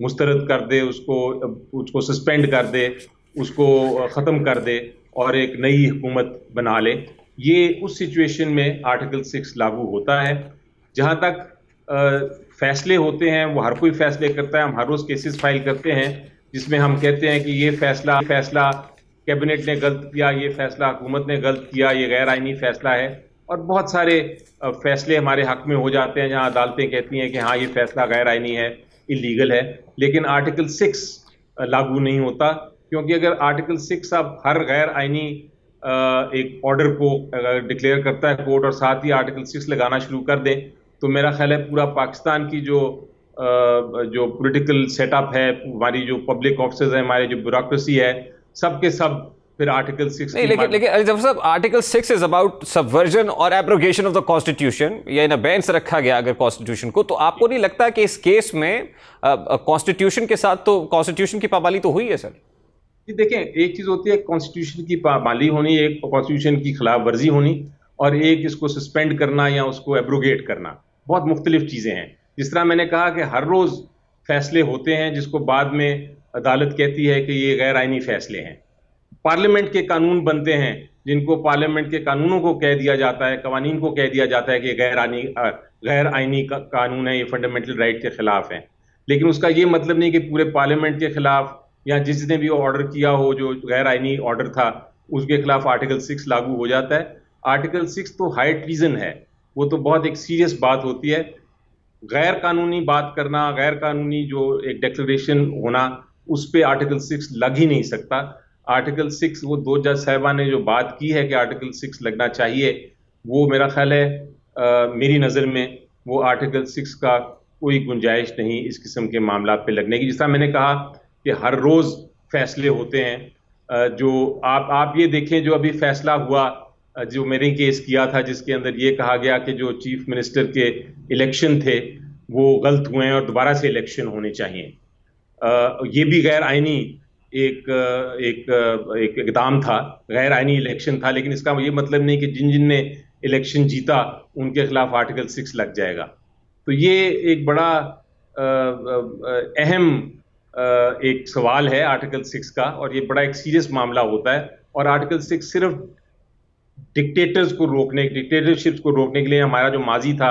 मुस्तरद कर दे, उसको सस्पेंड कर दे, उसको ख़त्म कर दे और एक नई हुकूमत बना ले। ये उस सिचुएशन में आर्टिकल 6 लागू होता है। जहां तक फैसले होते हैं, वो हर कोई फैसले करता है, हम हर रोज़ केसेस फाइल करते हैं, जिसमें हम कहते हैं कि ये फैसला कैबिनेट ने गलत किया, ये फैसला हुकूमत ने गलत किया, ये गैर आईनी फैसला है। और बहुत सारे फैसले हमारे हक में हो जाते हैं जहां अदालतें कहती हैं कि हाँ ये फैसला गैर आईनी है, इलीगल है, लेकिन आर्टिकल 6 लागू नहीं होता, क्योंकि अगर आर्टिकल 6 अब हर गैर आईनी एक ऑर्डर को डिक्लेयर करता है कोर्ट और साथ ही आर्टिकल 6 लगाना शुरू कर दें, तो मेरा ख्याल है पूरा पाकिस्तान की जो पॉलिटिकल सेटअप है, हमारी जो पब्लिक ऑफिसर्स है, हमारी जो ब्यूरोक्रेसी है, सब के सब फिर आर्टिकल 6 नहीं, लेकिन अली जफर साहब, आर्टिकल 6 इज अबाउट सबवर्जन और एब्रोगेशन ऑफ द कॉन्स्टिट्यूशन, या इन अबेंस रखा गया अगर कॉन्स्टिट्यूशन को, तो आपको नहीं लगता कि इस केस में कॉन्स्टिट्यूशन के साथ तो कॉन्स्टिट्यूशन की पामाली तो हुई है सर? जी देखें, एक चीज होती है कॉन्स्टिट्यूशन की पामाली होनी, एक कॉन्स्टिट्यूशन की खिलाफ वर्जी होनी, और एक इसको सस्पेंड करना या उसको एब्रोगेट करना, बहुत मुख्तलिफ चीजें हैं। जिस तरह मैंने कहा कि हर रोज फैसले होते हैं जिसको बाद में अदालत कहती है कि ये गैर आईनी फैसले हैं। पार्लियामेंट के कानून बनते हैं जिनको पार्लियामेंट के कानूनों को कह दिया जाता है, कवानीन को कह दिया जाता है कि गैर आईनी कानून है, ये फंडामेंटल राइट के खिलाफ है। लेकिन उसका ये मतलब नहीं कि पूरे पार्लियामेंट के खिलाफ या जिसने भी ऑर्डर किया हो जो गैर आईनी ऑर्डर था उसके खिलाफ आर्टिकल 6 लागू हो जाता है। आर्टिकल 6 तो हाई ट्रीजन है, वो तो बहुत एक सीरियस बात होती है। गैर कानूनी बात करना, गैर कानूनी जो एक डिक्लेरेशन होना, उस पे आर्टिकल 6 लग ही नहीं सकता। आर्टिकल 6 वो 2 जज साहिबा ने जो बात की है कि आर्टिकल 6 लगना चाहिए, वो मेरा ख्याल है मेरी नज़र में वो आर्टिकल 6 का कोई गुंजाइश नहीं इस किस्म के मामला पे लगने की। जिस तरह मैंने कहा कि हर रोज़ फैसले होते हैं, जो आप ये देखें जो अभी फैसला हुआ जो मेरे केस किया था जिसके अंदर ये कहा गया कि जो चीफ मिनिस्टर के इलेक्शन थे वो गलत हुए हैं और दोबारा से इलेक्शन होने चाहिए। ये भी गैर आईनी एक इक़दाम था, गैर आईनी इलेक्शन था, लेकिन इसका ये मतलब नहीं कि जिन ने इलेक्शन जीता उनके खिलाफ आर्टिकल 6 लग जाएगा। तो ये एक बड़ा अहम एक सवाल है आर्टिकल 6 का, और ये बड़ा एक सीरियस मामला होता है। और आर्टिकल 6 सिर्फ डिक्टेटरशिप्स को रोकने के लिए हमारा जो माजी था,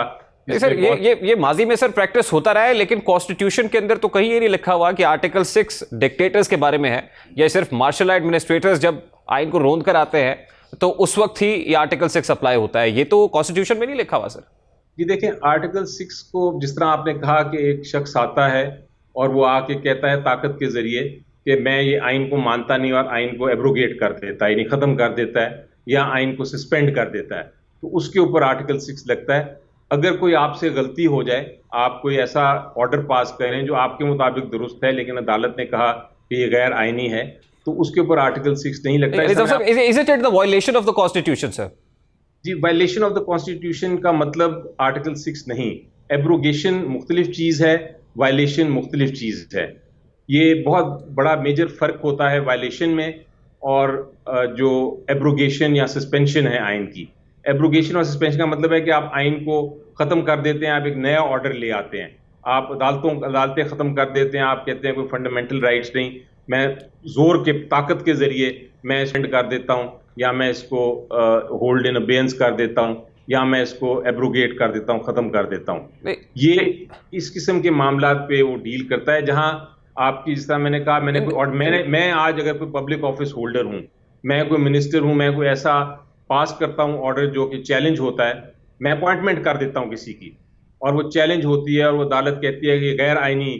सर ये माजी में सर प्रैक्टिस होता रहा है, लेकिन कॉन्स्टिट्यूशन के अंदर तो कहीं ये नहीं लिखा हुआ कि आर्टिकल 6 डिक्टेटर्स के बारे में है, या सिर्फ मार्शल एडमिनिस्ट्रेटर्स जब आइन को रोंद कर आते हैं तो उस वक्त ही ये आर्टिकल 6 अप्लाई होता है। ये तो कॉन्स्टिट्यूशन में नहीं लिखा हुआ सर। जी देखें, आर्टिकल 6 को जिस तरह आपने कहा कि एक शख्स आता है और वो आके कहता है ताकत के जरिए कि मैं ये आइन को मानता नहीं, और आइन को एब्रोगेट कर देता है, यानी खत्म कर देता है या आइन को सस्पेंड कर देता है, तो उसके ऊपर आर्टिकल 6 लगता है। अगर कोई आपसे गलती हो जाए, आप कोई ऐसा ऑर्डर पास करें जो आपके मुताबिक दुरुस्त है लेकिन अदालत ने कहा कि ये गैर आईनी है, तो उसके ऊपर आर्टिकल 6 नहीं लगता है। Is it the violation of the constitution, sir? जी, वायलेशन ऑफ द कॉन्स्टिट्यूशन का मतलब आर्टिकल 6 नहीं। एब्रोगेशन मुख्तलिफ चीज़ है, वायलेशन मुख्तलिफ चीज़ है। ये बहुत बड़ा मेजर फ़र्क होता है वायलेशन में और जो एब्रोगेशन या सस्पेंशन है आइन की। एब्रोगेशन और सस्पेंशन का मतलब है कि आप आइन को ख़त्म कर देते हैं, आप एक नया ऑर्डर ले आते हैं, आप अदालतें ख़त्म कर देते हैं, आप कहते हैं कोई फंडामेंटल राइट्स नहीं, मैं ज़ोर के ताकत के ज़रिए मैं सस्पेंड कर देता हूँ, या मैं इसको होल्ड इन अबेयंस कर देता हूँ, या मैं इसको एब्रोगेट कर देता हूँ, ख़त्म कर देता हूँ। ये इस किस्म के मामला पे वो डील करता है जहाँ आपकी, जिस तरह मैंने कहा, मैं आज अगर कोई पब्लिक ऑफिस होल्डर हूँ, मैं कोई मिनिस्टर हूँ, मैं कोई ऐसा पास करता हूँ ऑर्डर जो कि चैलेंज होता है, मैं अपॉइंटमेंट कर देता हूँ किसी की, और वो चैलेंज होती है और वो अदालत कहती है कि गैर आईनी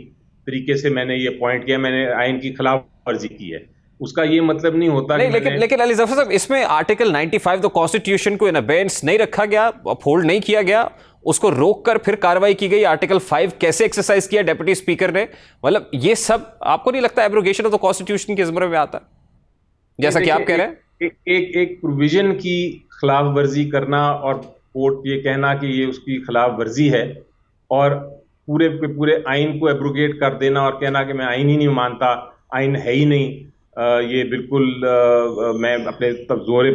तरीके से मैंने ये अपॉइंट किया, मैंने आइन की खिलाफ वर्जी की है, उसका ये मतलब नहीं होता। नहीं, लेकिन अली जफर साहब, इसमें आर्टिकल 95 तो कॉन्स्टिट्यूशन को इन अबेंस नहीं रखा गया, अपहोल्ड नहीं किया गया, उसको रोककर फिर कार्रवाई की गई। आर्टिकल 5 कैसे एक्सरसाइज किया डेप्यूटी स्पीकर ने, मतलब ये सब आपको नहीं लगता एब्रोगेशन ऑफ द कॉन्स्टिट्यूशन के ज़िम्मे में आता है, जैसा कि आप कह रहे हैं? एक प्रोविजन की खिलाफ वर्जी करना और कोर्ट ये कहना कि ये उसकी खिलाफ वर्जी है, और पूरे आइन को एब्रोगेट कर देना और कहना कि मैं आइन ही नहीं मानता, आइन है ही नहीं, ये बिल्कुल मैं अपने जोरे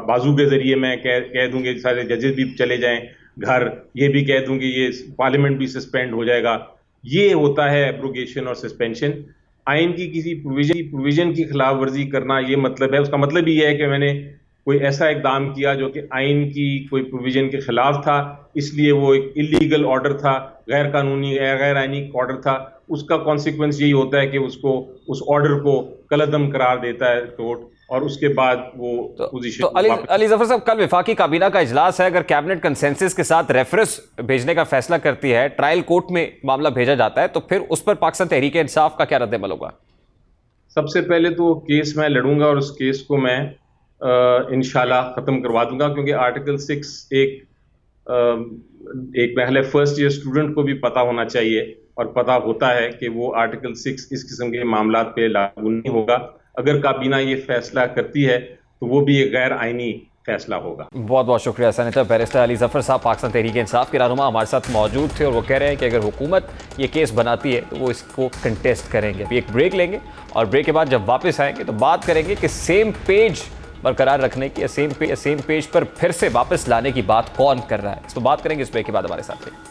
बाजू के जरिए मैं कह दूंगी सारे जजेस भी चले जाएं घर, ये भी कह दूंगी ये पार्लियामेंट भी सस्पेंड हो जाएगा। ये होता है एब्रोगेशन और सस्पेंशन। आइन की किसी प्रोविजन की खिलाफ वर्जी करना, ये मतलब है, उसका मतलब ये है कि मैंने कोई ऐसा इकदाम किया जो कि आइन की कोई प्रोविजन के खिलाफ था, इसलिए वो एक इलीगल ऑर्डर था, गैर कानूनी गैर आइनी ऑर्डर था, उसका कॉन्सिक्वेंस यही होता है कि उसको उस ऑर्डर को कलअदम करार देता है कोर्ट, और उसके बाद वो पोजीशन अली जफर साहब, कल विफाकी काबीना का इजलास है। अगर कैबिनेट कंसेंसस के साथ रेफरेंस भेजने का फैसला करती है, ट्रायल कोर्ट में मामला भेजा जाता है, तो फिर उस पर पाकिस्तान तहरीक इंसाफ का क्या रद्द-ए-अमल होगा? सबसे पहले तो केस मैं लड़ूंगा और उस केस को मैं इंशाल्लाह खत्म करवा दूंगा, क्योंकि आर्टिकल 6 एक पहले फर्स्ट ईयर स्टूडेंट को भी पता होना चाहिए, और पता होता है कि वो आर्टिकल 6 इस किस्म के मामला पे लागू नहीं होगा। अगर काबीना ये फैसला करती है तो वो भी एक गैर आईनी फैसला होगा। बहुत बहुत शुक्रिया सेनेटर बैरिस्टर अली जफर साहब, पाकिस्तान तहरीक इंसाफ के रहनुमा हमारे साथ मौजूद थे, और वो कह रहे हैं कि अगर हुकूमत ये केस बनाती है तो वो इसको कंटेस्ट करेंगे। अभी एक ब्रेक लेंगे और ब्रेक के बाद जब वापस आएंगे तो बात करेंगे कि सेम पेज बरकरार रखने की, सेम पेज पर फिर से वापस लाने की बात कौन कर रहा है। इस पर बात करेंगे इस ब्रेक के बाद। हमारे साथ रहिए।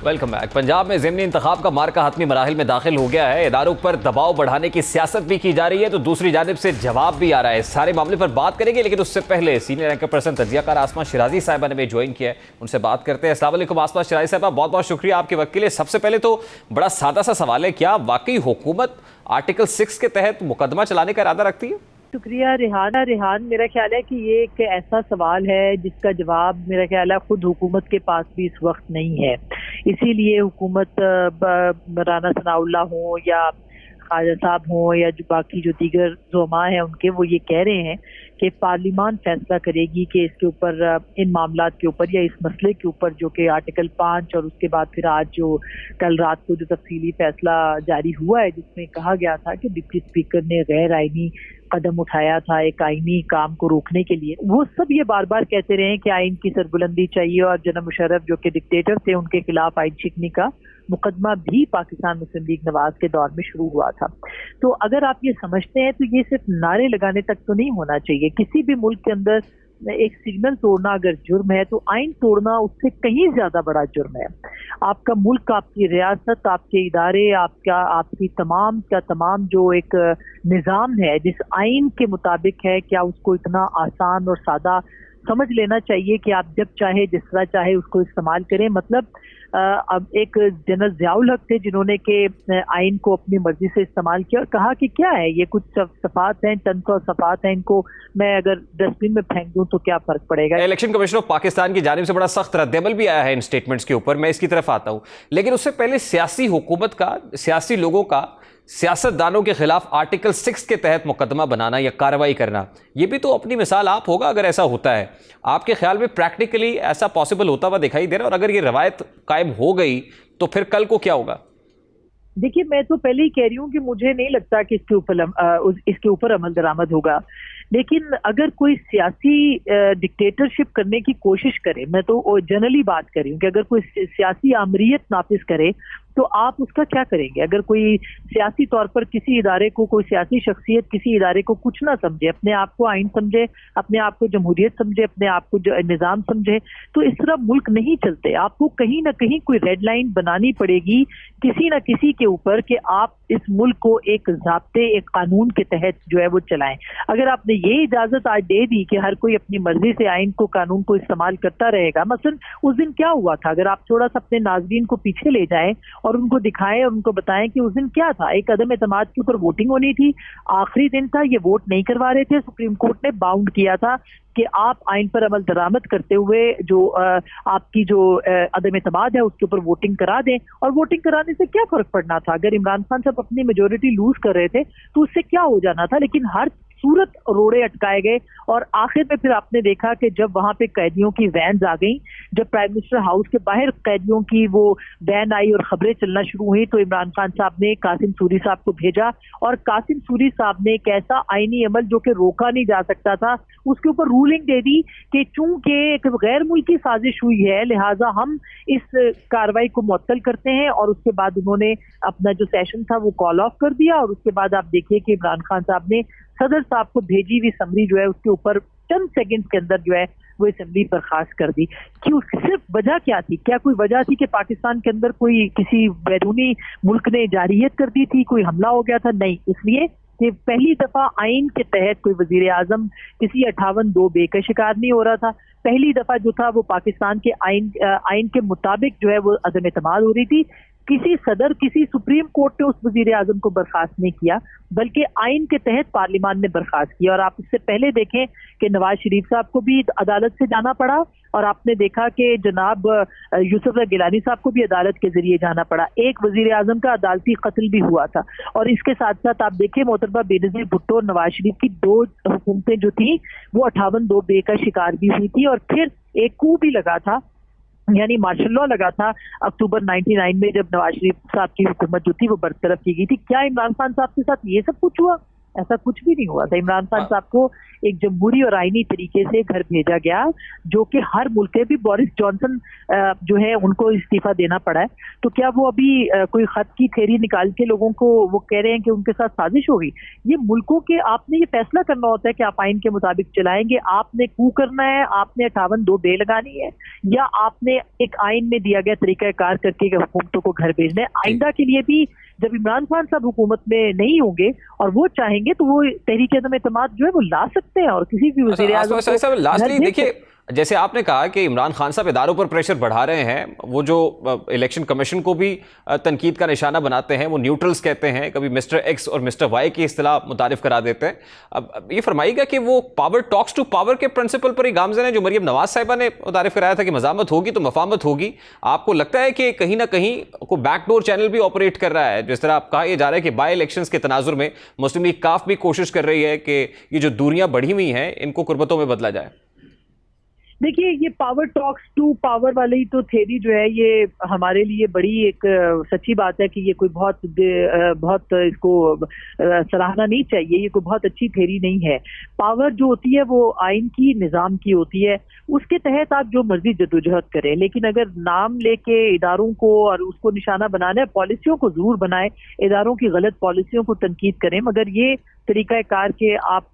Welcome back. पंजाब में ज़िमनी इंतखाब का मार्का हतमी मराहिल में दाखिल हो गया है। इदारों पर दबाव बढ़ाने की सियासत भी की जा रही है, तो दूसरी जानिब से जवाब भी आ रहा है। सारे मामले पर बात करेंगे, लेकिन उससे पहले सीनियर एंकर पर्सन तजियाकार आसमा शिराजी साहिबा ने भी ज्वाइन किया है, उनसे बात करते हैं। अस्सलाम वालेकुम आसमा शिराजी साहिबा, बहुत बहुत शुक्रिया आपके वक्त के लिए। सबसे पहले तो बड़ा सादा सा सवाल है, क्या वाकई हुकूमत आर्टिकल 6 के तहत मुकदमा चलाने का इरादा रखती है? शुक्रिया रेहान, मेरा ख्याल है कि ये एक ऐसा सवाल है जिसका जवाब मेरा ख्याल है खुद हुकूमत के पास भी इस वक्त नहीं है। इसीलिए हुकूमत राना सनाउल्लाह हो या ख्वाजा साहब हो या जो बाकी जो दीगर ज़ुमा हैं उनके, वो ये कह रहे हैं कि पार्लियामान फैसला करेगी कि इसके ऊपर, इन मामलात के ऊपर या इस मसले के ऊपर जो कि आर्टिकल 5 और उसके बाद फिर आज जो कल रात को जो तफसीली फैसला जारी हुआ है जिसमें कहा गया था कि डिप्टी स्पीकर ने गैर आईनी कदम उठाया था एक आईनी काम को रोकने के लिए, वो सब ये बार बार कहते रहे कि आइन की सरबुलंदी चाहिए, और जनाब मुशर्रफ जो कि डिक्टेटर थे उनके खिलाफ आइन शिकनी का मुकदमा भी पाकिस्तान मुस्लिम लीग नवाज के दौर में शुरू हुआ था। तो अगर आप ये समझते हैं तो ये सिर्फ नारे लगाने तक तो नहीं होना चाहिए। किसी भी मुल्क के अंदर एक सिग्नल तोड़ना अगर जुर्म है तो आइन तोड़ना उससे कहीं ज्यादा बड़ा जुर्म है। आपका मुल्क, आपकी रियासत, आपके इदारे, आपकी तमाम जो एक निज़ाम है जिस आइन के मुताबिक है, क्या उसको इतना आसान और सादा समझ लेना चाहिए कि आप जब चाहे जिस तरह चाहे उसको इस्तेमाल करें? मतलब अब एक जनरल ज़ियाउल हक थे जिन्होंने के आइन को अपनी मर्जी से इस्तेमाल किया और कहा कि क्या है ये, कुछ सफ़ात हैं, चंद सौ सफ़ात हैं, इनको मैं अगर डस्टबिन में फेंक दूं तो क्या फर्क पड़ेगा। इलेक्शन कमीशन ऑफ पाकिस्तान की जानिब से बड़ा सख्त रद्द-ए-अमल भी आया है इन स्टेटमेंट्स के ऊपर, मैं इसकी तरफ आता हूं, लेकिन उससे पहले सियासी हुकूमत का, सियासी लोगों का सियासतदानों के खिलाफ आर्टिकल 6 के तहत मुकदमा बनाना या कार्रवाई करना, ये भी तो अपनी मिसाल आप होगा अगर ऐसा होता है। आपके ख्याल में प्रैक्टिकली ऐसा पॉसिबल होता हुआ दिखाई दे रहा है? और अगर ये रवायत कायम हो गई तो फिर कल को क्या होगा? देखिए, मैं तो पहले ही कह रही हूँ कि मुझे नहीं लगता कि इसके ऊपर अमल दरामद होगा, लेकिन अगर कोई सियासी डिक्टेटरशिप करने की कोशिश करे, मैं तो जनरली बात कर रही हूँ कि अगर कोई सियासी आमरीत नाफिज करे तो आप उसका क्या करेंगे? अगर कोई सियासी तौर पर किसी इदारे को, कोई सियासी शख्सियत किसी इदारे को कुछ ना समझे, अपने आप को आइन समझे, अपने आप को जमहूरियत समझे, अपने आप को निज़ाम समझे, तो इस तरह मुल्क नहीं चलते। आपको कहीं ना कहीं कोई रेड लाइन बनानी पड़ेगी किसी न किसी के ऊपर कि आप इस मुल्क को एक ज़ाब्ते, एक कानून के तहत जो है वो चलाएं। अगर आपने ये इजाज़त आज दे दी कि हर कोई अपनी मर्जी से आइन को, कानून को इस्तेमाल करता रहेगा, मसलन उस दिन क्या हुआ था, अगर आप थोड़ा सा अपने नाज़रीन को पीछे ले जाएं और उनको दिखाएं और उनको बताएं कि उस दिन क्या था। एक अदम एतमाद के ऊपर वोटिंग होनी थी, आखिरी दिन था, ये वोट नहीं करवा रहे थे, सुप्रीम कोर्ट ने बाउंड किया था कि आप आइन पर अमल दरामद करते हुए जो आपकी जो अदम एतमाद है उसके ऊपर वोटिंग करा दें। और वोटिंग कराने से क्या फर्क पड़ना था? अगर इमरान खान साहब अपनी मेजोरिटी लूज कर रहे थे तो उससे क्या हो जाना था? लेकिन हर सूरत रोड़े अटकाए गए और आखिर में फिर आपने देखा कि जब वहां पे कैदियों की वैन आ गई, जब प्राइम मिनिस्टर हाउस के बाहर कैदियों की वो वैन आई और खबरें चलना शुरू हुई, तो इमरान खान साहब ने कासिम सूरी साहब को भेजा और कासिम सूरी साहब ने एक ऐसा आईनी अमल जो कि रोका नहीं जा सकता था उसके ऊपर रूलिंग दे दी कि चूंकि एक गैर मुल्की साजिश हुई है लिहाजा हम इस कार्रवाई को मुअत्तल करते हैं। और उसके बाद उन्होंने अपना जो सेशन था वो कॉल ऑफ कर दिया और उसके बाद आप देखिए कि इमरान खान साहब ने सदर साहब को भेजी हुई समरी जो है उसके ऊपर चंद सेकंड के अंदर जो है वो असेंबली बर्खास्त कर दी। क्यों? सिर्फ वजह क्या थी? क्या कोई वजह थी कि पाकिस्तान के अंदर कोई किसी बैरूनी मुल्क ने जारियत कर दी थी, कोई हमला हो गया था? नहीं, इसलिए कि पहली दफा आइन के तहत कोई वजीर आजम किसी 58(2)(ब का शिकार नहीं हो रहा था। पहली दफा जो था वो पाकिस्तान के आइन के मुताबिक जो है वो अदम एतमाद हो रही थी। किसी सदर, किसी सुप्रीम कोर्ट ने उस वजीर आजम को बर्खास्त नहीं किया, बल्कि आइन के तहत पार्लियामान ने बर्खास्त किया। और आप इससे पहले देखें कि नवाज शरीफ साहब को भी अदालत से जाना पड़ा, और आपने देखा कि जनाब यूसुफ गिलानी साहब को भी अदालत के जरिए जाना पड़ा। एक वजीर आजम का अदालती कत्ल भी हुआ था। और इसके साथ साथ आप देखें मोहतरमा बेनजीर भुट्टो और नवाज शरीफ की 2 हुकूमतें जो थी वो 58(2)(ब का शिकार भी हुई थी। और फिर एक कू भी लगा था, यानी मार्शल लॉ लगा था अक्टूबर 99 में, जब नवाज शरीफ साहब की हुकूमत जो थी वो बरतरफ की गई थी। क्या इमरान खान साहब के साथ ये सब कुछ हुआ? ऐसा कुछ भी नहीं हुआ था। इमरान खान साहब को एक जमहूरी और आईनी तरीके से घर भेजा गया, जो कि हर मुल्क के भी बोरिस जॉनसन जो है उनको इस्तीफा देना पड़ा है। तो क्या वो अभी कोई खत की थेरी निकाल के लोगों को वो कह रहे हैं कि उनके साथ साजिश होगी? ये मुल्कों के आपने ये फैसला करना होता है कि आप आइन के मुताबिक चलाएंगे। आपने कू करना है, आपने 58(2)(ब लगानी है, या आपने एक आइन में दिया गया तरीकाकार करके हुकूमतों को घर भेजना है। आइंदा के लिए भी जब इमरान खान साहब हुकूमत में नहीं होंगे और वो चाहेंगे तो वो तहरीक अदम एतमाद जो है वो ला सकते हैं, और किसी भी वज़ीर आज़म लास्टली देखिए, जैसे आपने कहा कि इमरान खान साहब इदारों पर प्रेशर बढ़ा रहे हैं, वो जो इलेक्शन कमीशन को भी तनकीद का निशाना बनाते हैं, वो न्यूट्रल्स कहते हैं, कभी मिस्टर एक्स और मिस्टर वाई की इस्तिलाह मुतारिफ करा देते हैं। अब ये फरमाइएगा कि वो पावर टॉक्स टू पावर के प्रिंसिपल पर ही गामजन है, जो मरियम नवाज साहिबा ने मुतारिफ कराया था कि मजामत होगी तो मफामत होगी। आपको लगता है कि कहीं ना कहीं कोई बैकडोर चैनल भी ऑपरेट कर रहा है? जिस तरह आप कहा यह जा रहा है कि बाई इलेक्शंस के तनाजुर में मुस्लिम लीग काफ भी कोशिश कर रही है कि ये जो दूरियां बढ़ी हुई हैं इनको कुर्बतों में बदला जाए। देखिए, ये पावर टॉक्स टू पावर वाली तो थ्योरी जो है ये हमारे लिए बड़ी एक सच्ची बात है कि ये कोई बहुत इसको सराहना नहीं चाहिए। ये कोई बहुत अच्छी थ्योरी नहीं है। पावर जो होती है वो आइन की, निज़ाम की होती है, उसके तहत आप जो मर्जी जदोजहद करें, लेकिन अगर नाम लेके इदारों को और उसको निशाना बनाना है, पॉलिसियों को जरूर बनाए, इदारों की गलत पॉलिसियों को तनकीद करें, मगर ये तरीक़ाकार के आप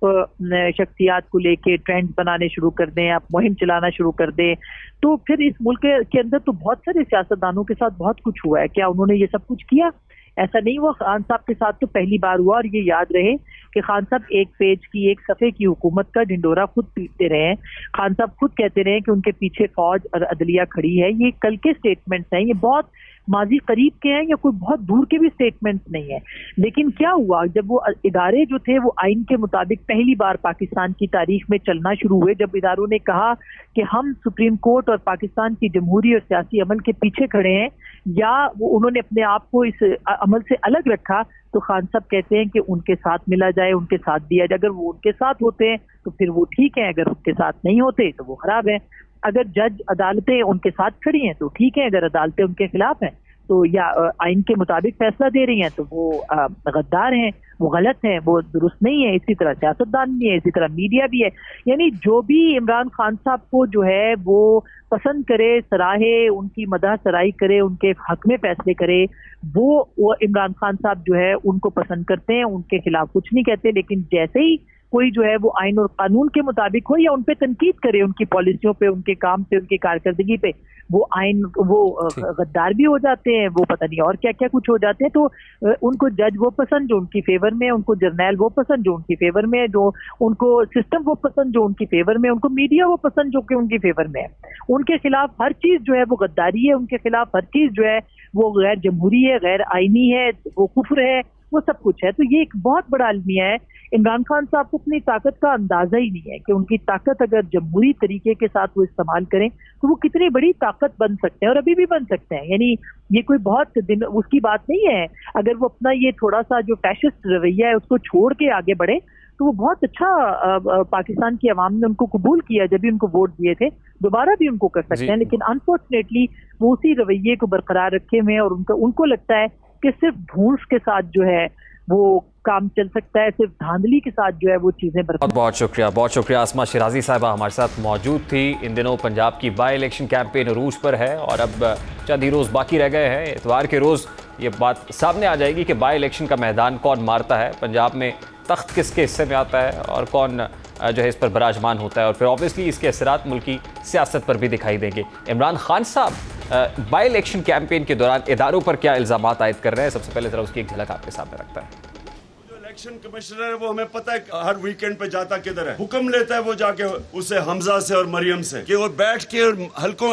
शख्सियात को लेके ट्रेंड बनाने शुरू कर दें, आप मुहिम चलाना शुरू कर दें, तो फिर इस मुल्क के अंदर तो बहुत सारे सियासतदानों के साथ बहुत कुछ हुआ है। क्या उन्होंने ये सब कुछ किया? ऐसा नहीं हुआ। खान साहब के साथ तो पहली बार हुआ। और ये याद रहे कि खान साहब एक पेज की, एक सफ़े की हुकूमत का ढिंडोरा खुद पीटते रहे हैं। खान साहब खुद कहते रहे कि उनके पीछे फौज और अदलिया खड़ी है। ये कल के स्टेटमेंट्स हैं, ये बहुत माजी करीब के हैं या कोई बहुत दूर के भी स्टेटमेंट्स नहीं है। लेकिन क्या हुआ, जब वो इदारे जो थे वो आइन के मुताबिक पहली बार पाकिस्तान की तारीख में चलना शुरू हुए, जब इदारों ने कहा कि हम सुप्रीम कोर्ट और पाकिस्तान की जमहूरी और सियासी अमल के पीछे खड़े हैं, या वो उन्होंने अपने आप को इस अमल से अलग रखा, तो खान साहब कहते हैं कि उनके साथ मिला जाए, उनके साथ दिया जाए। अगर वो उनके साथ होते हैं तो फिर वो ठीक है, अगर उनके साथ नहीं होते तो वो खराब है। अगर जज अदालतें उनके साथ खड़ी हैं तो ठीक है, अगर अदालतें उनके खिलाफ हैं तो या आइन के मुताबिक फैसला दे रही हैं तो वो गद्दार हैं, वो गलत हैं, वो दुरुस्त नहीं है। इसी तरह सियासतदान भी है, इसी तरह मीडिया भी है। यानी जो भी इमरान खान साहब को जो है वो पसंद करे, सराहे, उनकी मदह सराही करे, उनके हक में फैसले करे, वो इमरान खान साहब जो है उनको पसंद करते हैं, उनके खिलाफ कुछ नहीं कहते। लेकिन जैसे ही कोई जो है वो आइन और कानून के मुताबिक हो या उन पे तनकीद करे, उनकी पॉलिसियों पे, उनके काम पे, उनकी कारकर्दगी पे, वो गद्दार भी हो जाते हैं, वो पता नहीं और क्या क्या कुछ हो जाते हैं। तो उनको जज वो पसंद जो उनकी फेवर में है, उनको जर्नैल वो पसंद जो उनकी फेवर में है, जो उनको सिस्टम वो पसंद जो उनकी फेवर में है, उनको मीडिया वो पसंद जो कि उनकी फेवर में है। उनके खिलाफ हर चीज जो है वो गद्दारी है, उनके खिलाफ हर चीज जो है वो गैर जमहूरी है, गैर आईनी है, वो कुफ्र है, वो सब कुछ है। तो ये एक बहुत बड़ा अलमिया है। इमरान खान साहब को अपनी ताकत का अंदाजा ही नहीं है कि उनकी ताकत अगर जमहूरी तरीके के साथ वो इस्तेमाल करें तो वो कितनी बड़ी ताकत बन सकते हैं, और अभी भी बन सकते हैं। यानी ये कोई बहुत दिन उसकी बात नहीं है। अगर वो अपना ये थोड़ा सा जो फैशिस्ट रवैया है उसको छोड़ के आगे बढ़े तो वो बहुत अच्छा पाकिस्तान की आवाम ने उनको कबूल किया जब भी उनको वोट दिए थे, दोबारा भी उनको कर सकते हैं। लेकिन अनफॉर्चुनेटली वो उसी रवैये को बरकरार रखे हुए हैं, और उनको लगता है कि सिर्फ ढूंढ के साथ जो है वो काम चल सकता है, सिर्फ धांधली के साथ जो है वो चीज़ें बहुत शुक्रिया आसमा शिराजी साहिबा हमारे साथ मौजूद थी। इन दिनों पंजाब की बाई इलेक्शन कैंपेन अरूज पर है और अब चंद ही रोज़ बाकी रह गए हैं। इतवार के रोज़ ये बात सामने आ जाएगी कि बाई इलेक्शन का मैदान कौन मारता है, पंजाब में तख्त किसके हिस्से में आता है और कौन जो है इस पर बराजमान होता है और फिर ऑब्वियसली इसके असरात मुल्क की सियासत पर भी दिखाई देंगे। इमरान खान साहब बाई इलेक्शन कैंपेन के दौरान इदारों पर क्या इल्ज़ामात आयद कर रहे हैं, सबसे पहले जरा उसकी एक झलक आपके सामने रखता है। जो इलेक्शन कमिश्नर है वो हमें पता है हर वीकेंड पे जाता किधर है, हुक्म लेता है वो जाके उसे हमजा से और मरियम से कि वो बैठ के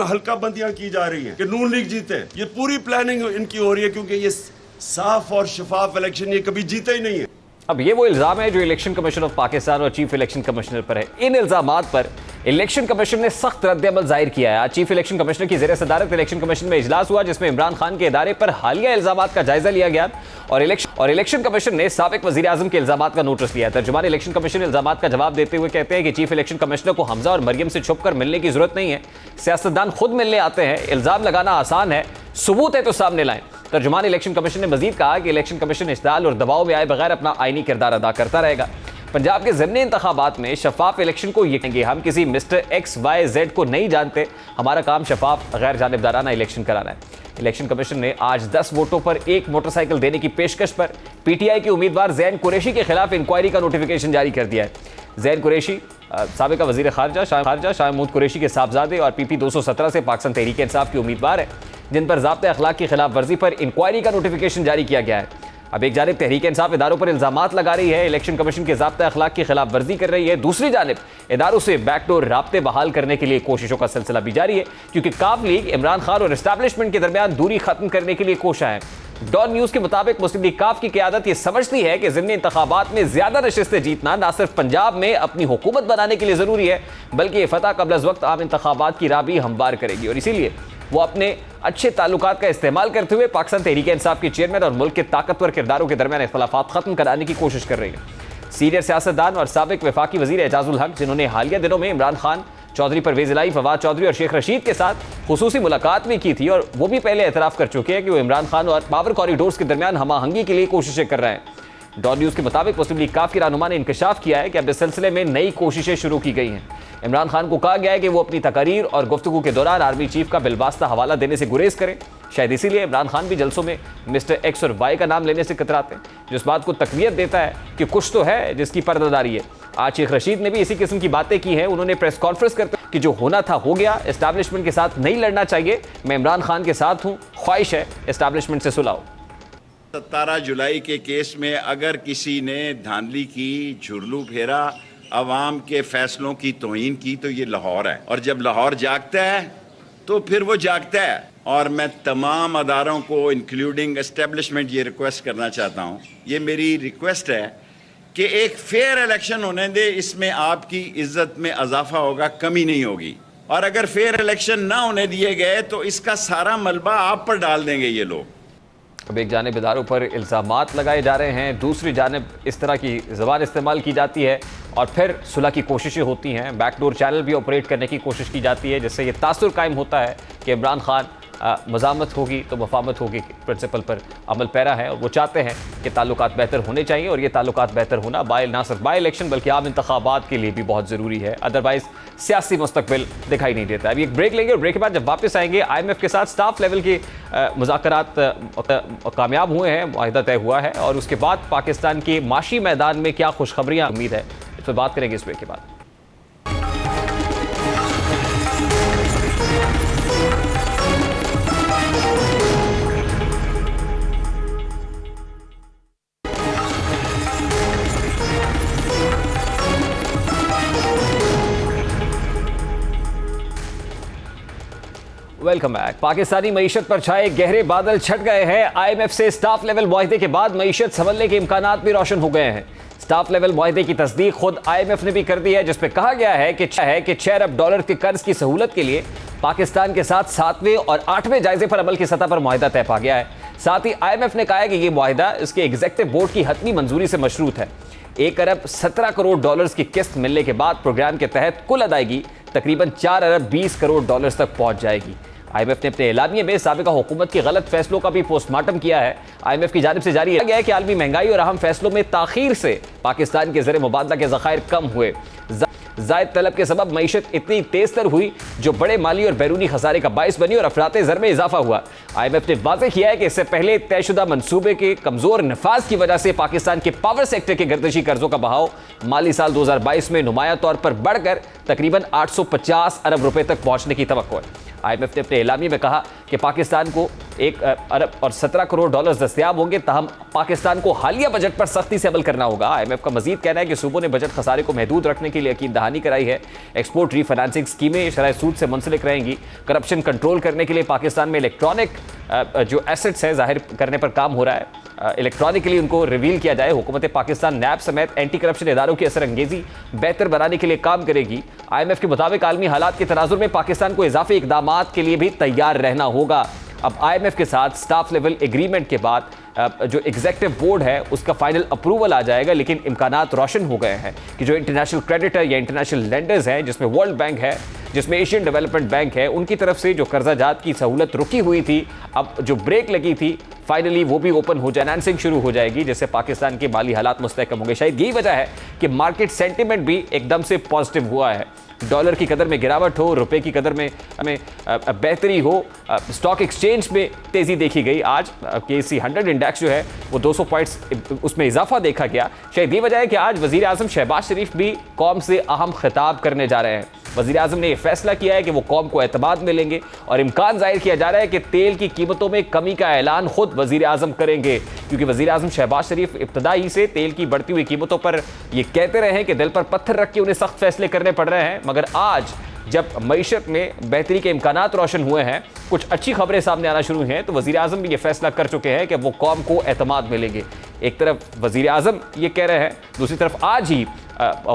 हल्का बंदियां की जा रही है कि नून लीग जीते। ये पूरी प्लानिंग इनकी हो रही है क्योंकि ये साफ और शफाफ इलेक्शन ये कभी जीते ही नहीं है। अब ये वो इल्ज़ाम है जो इलेक्शन कमीशन ऑफ पाकिस्तान और चीफ इलेक्शन कमिश्नर पर है। इन इल्ज़ामात पर इलेक्शन कमीशन ने सख्त रद्द-ए-अमल जाहिर किया है। आज चीफ इलेक्शन कमिश्नर की ज़ेर सदारत इलेक्शन कमीशन में इजलास हुआ जिसमें इमरान खान के इदारे पर हालिया इल्ज़ामात का जायजा लिया गया और इलेक्शन कमीशन ने साबिक वज़ीर आज़म के इल्ज़ामात का नोटिस लिया। तर्जुमान इलेक्शन कमीशन इल्ज़ामात का जवाब देते हुए कहते हैं कि चीफ इलेक्शन कमिश्नर को हमजा और मरियम से छुप कर मिलने की जरूरत नहीं है, सियासतदान खुद मिलने आते हैं, इल्ज़ाम लगाना आसान है, सबूत है तो सामने लाएं। तर्जुमान इलेक्शन कमीशन ने मजीद कहा कि इलेक्शन कमीशन इस्तेमाल और दबाव में आए बगैर अपना आईनी किरदार अदा करता रहेगा। पंजाब के ज़िमनी इंतखाबात में शफाफ इलेक्शन को यकीन, हम किसी मिस्टर XYZ को नहीं जानते, हमारा काम शफाफ गैर जानिबदाराना इलेक्शन कराना है। इलेक्शन कमीशन ने आज 10 वोटों पर 1 मोटरसाइकिल देने की पेशकश पर PTI के उम्मीदवार ज़ैन कुरैशी के खिलाफ इंक्वायरी का नोटिफिकेशन जारी कर दिया है। ज़ैन कुरैशी साबिका वज़ीर खारजा शाह महमूद कुरैशी के साहबजादे और PP 217 से पाकिस्तान तहरीक इंसाफ के उम्मीदवार हैं जिन पर ज़ाब्ते अखलाक की खिलाफ वर्जी पर इंक्वायरी का नोटिफिकेशन जारी किया गया है। अब एक जानिब तहरीक इंसाफ इदारों पर इल्ज़ामात लगा रही है, इलेक्शन कमीशन के ज़ाब्ते अखलाक की खिलाफ वर्जी कर रही है, दूसरी जानिब इदारों से बैकडोर राब्ते बहाल करने के लिए कोशिशों का सिलसिला भी जारी है क्योंकि काफ लीग इमरान खान और एस्टैब्लिशमेंट के दरमियान दूरी खत्म करने के लिए कोशा है। डॉन न्यूज़ के मुताबिक मुस्लिम लीग काफ की क़यादत ये समझती है कि ज़िमनी इंतखाबात में ज़्यादा नशिस्तें जीतना ना सिर्फ पंजाब में अपनी हुकूमत बनाने के लिए ज़रूरी है बल्कि ये फतह कबल अज़ वक्त आम इंतखाबात की राह भी हमवार करेगी और इसीलिए वो अपने अच्छे ताल्लुकात का इस्तेमाल करते हुए पाकिस्तान तहरीक इंसाफ के चेयरमैन और मुल्क के ताकतवर किरदारों के दरमियान इख्तलाफात खत्म कराने की कोशिश कर रही है। सीनियर सियासतदान और साबिक वफाकी वज़ीर एजाजुल हक जिन्होंने हालिया दिनों में इमरान खान, चौधरी परवेज़ इलाही, फवाद चौधरी और शेख रशीद के साथ खुसूसी मुलाकात भी की थी और वो भी पहले एतराफ़ कर चुके हैं कि वो इमरान खान और पावर कॉरिडोर्स के दरमियान हमाहंगी के लिए कोशिशें कर रहे हैं। डॉन न्यूज़ के मुताबिक मुस्लिम लीग काफ की रहनुमा ने इंकशाफ किया है कि अब इस सिलसिले में नई कोशिशें शुरू की गई हैं। इमरान खान को कहा गया है कि वो अपनी तकारीर और गुफ्तगू के दौरान आर्मी चीफ का बिलवास्ता हवाला देने से गुरेज करें। शायद इसीलिए इमरान खान भी जलसों में मिस्टर X और Y का नाम लेने से कतराते हैं, जो इस बात को तकवीत देता है कि कुछ तो है जिसकी पर्दादारी है। आज शेख रशीद ने भी इसी किस्म की बातें की हैं। उन्होंने प्रेस कॉन्फ्रेंस करते कि जो होना था हो गया, एस्टैब्लिशमेंट के साथ नहीं लड़ना चाहिए, मैं इमरान खान के साथ हूँ, ख्वाहिश है एस्टैब्लिशमेंट से सुलह हो। 17 जुलाई के केस में अगर किसी ने धांधली की, झुरलू फेरा, अवाम के फैसलों की तौहीन की तो ये लाहौर है और जब लाहौर जागता है तो फिर वो जागता है। और मैं तमाम अदारों को इंक्लूडिंग एस्टेब्लिशमेंट ये रिक्वेस्ट करना चाहता हूँ, ये मेरी रिक्वेस्ट है कि एक फेयर इलेक्शन होने दे, इसमें आपकी इज्जत में इजाफा होगा, कमी नहीं होगी। और अगर फेयर इलेक्शन ना होने दिए गए तो इसका सारा मलबा आप पर डाल देंगे ये लोग। अब एक जानिब इदारों पर इल्ज़ामात लगाए जा रहे हैं, दूसरी जानिब इस तरह की ज़बान इस्तेमाल की जाती है और फिर सुलह की कोशिशें होती हैं, बैकडोर चैनल भी ऑपरेट करने की कोशिश की जाती है जिससे ये तासुर कायम होता है कि इमरान खान मज़ामत होगी तो मफामत होगी प्रिंसिपल पर अमल पैरा है और वो चाहते हैं कि ताल्लुकात बेहतर होने चाहिए और ये ताल्लुकात बेहतर होना ना सिर्फ बाई इलेक्शन बल्कि आम इंतखाबात के लिए भी बहुत ज़रूरी है, अदरवाइज़ सियासी मुस्तकबिल दिखाई नहीं देता। अभी एक ब्रेक लेंगे और ब्रेक के बाद जब वापस आएंगे IMF के साथ स्टाफ लेवल के मुज़ाकरात कामयाब हुए हैं, मुआहिदा तय हुआ है और उसके बाद पाकिस्तान के माशी मैदान में क्या खुशखबरियाँ उम्मीद है, इस पर बात करेंगे इस ब्रेक के बाद। Welcome back. पाकिस्तानी मईशत पर छाए गहरे बादल छट गए हैं। IMF से स्टाफ लेवल मुआहिदे के बाद मईशत संभलने के इम्कानात भी रोशन हो गए हैं। स्टाफ लेवल मुआहिदे की तस्दीक खुद IMF ने भी कर दी है जिसपे कहा गया है कि $6 अरब के कर्ज की सहूलत के लिए पाकिस्तान के साथ 7वें और 8वें जायजे पर अमल की सतह पर मुआहिदा तय पा गया है। साथ ही IMF ने कहा है कि यह मुआहिदा इसके एग्जीक्यूटिव बोर्ड की हतमी मंजूरी से मशरूत है। $1 अरब 17 करोड़ की किस्त मिलने के बाद प्रोग्राम के तहत कुल अदायगी तकरीबन $4 अरब 20 करोड़ तक पहुंच जाएगी। IMF ने अपने एलामिये में साबिका हुकूमत के गलत फैसलों का भी पोस्टमार्टम किया है। IMF की जानिब से जारी किया गया है कि आलमी महंगाई और अहम फैसलों में ताखीर से पाकिस्तान के ज़र मुबादला के ज़खायर कम हुए। जायद तलब के सबब मईशत इतनी तेज तर हुई जो बड़े माली और बैरूनी खसारे का बाइस बनी और अफराते ज़र में इजाफा हुआ। IMF ने वाज़ेह किया है कि इससे पहले तयशुदा मंसूबे के कमज़ोर नफाज की वजह से पाकिस्तान के पावर सेक्टर के गर्दिशी कर्जों का बहाव माली साल 2022 में नुमाया तौर पर बढ़कर तकरीबन 850 अरब रुपए तक पहुंचने की तवक्को है। IMF ने अपने एलामी में कहा कि पाकिस्तान को 1 अरब और 17 करोड़ डॉलर दस्तयाब होंगे, ताहम पाकिस्तान को हालिया बजट पर सख्ती से अमल करना होगा। IMF का मजीद कहना है कि सूबों ने बजट खसारे को महदूद रखने के लिए यकीन दहानी कराई है। एक्सपोर्ट रीफाइनेंसिंग स्कीमें शरह सूद से मुंसलिक रहेंगी। करप्शन कंट्रोल करने के लिए पाकिस्तान में इलेक्ट्रॉनिक जो एसेट्स हैं जाहिर करने पर काम हो रहा है, इलेक्ट्रॉनिकली उनको रिवील किया जाए। हुकूमत पाकिस्तान नैब समेत एंटी करप्शन इदारों की असर अंगेजी बेहतर बनाने के लिए काम करेगी। IMF के मुताबिक आलमी हालात के तनाजुर में पाकिस्तान को इजाफी इकदामात के लिए भी तैयार रहना होगा। अब IMF के साथ स्टाफ लेवल एग्रीमेंट के बाद जो एग्जीक्यूटिव बोर्ड है उसका फाइनल अप्रूवल आ जाएगा, लेकिन इम्कानात रोशन हो गए हैं कि जो इंटरनेशनल क्रेडिटर या इंटरनेशनल लेंडर्स हैं, जिसमें वर्ल्ड बैंक है, जिसमें एशियन डेवलपमेंट बैंक है, उनकी तरफ से जो कर्जाजात की सहूलत रुकी हुई थी, अब जो ब्रेक लगी थी, फाइनली वो भी ओपन हो जाए, फाइनेंसिंग शुरू हो जाएगी, जिससे पाकिस्तान के माली हालात मुस्तहकम होंगे। शायद यही वजह है कि मार्केट सेंटिमेंट भी एकदम से पॉजिटिव हुआ है। डॉलर की कदर में गिरावट हो, रुपए की कदर में बेहतरी हो, स्टॉक एक्सचेंज में तेज़ी देखी गई। आज KSE 100 इंडेक्स जो है वो 200 पॉइंट्स उसमें इजाफा देखा गया। शायद ये वजह है कि आज वज़ीर आज़म शहबाज शरीफ भी कौम से अहम खिताब करने जा रहे हैं। वज़ीर आज़म ने यह फैसला किया है कि वो कौम को एतमाद में लेंगे और इम्कान जाहिर किया जा रहा है कि तेल की कीमतों में कमी का ऐलान खुद वज़ीर आज़म करेंगे, क्योंकि वज़ीर आज़म शहबाज शरीफ इब्तदाई से तेल की बढ़ती हुई कीमतों पर ये कहते रहे हैं कि दिल पर पत्थर रख के उन्हें सख्त फैसले करने पड़ रहे हैं, मगर आज जब मईशत में बेहतरी के इम्कानात रोशन हुए हैं, कुछ अच्छी खबरें सामने आना शुरू हैं, तो वज़ीर आज़म भी ये फैसला कर चुके हैं कि वो कौम को एतमाद में लेंगे। एक तरफ वज़ीर आज़म ये कह रहे हैं, दूसरी तरफ आज ही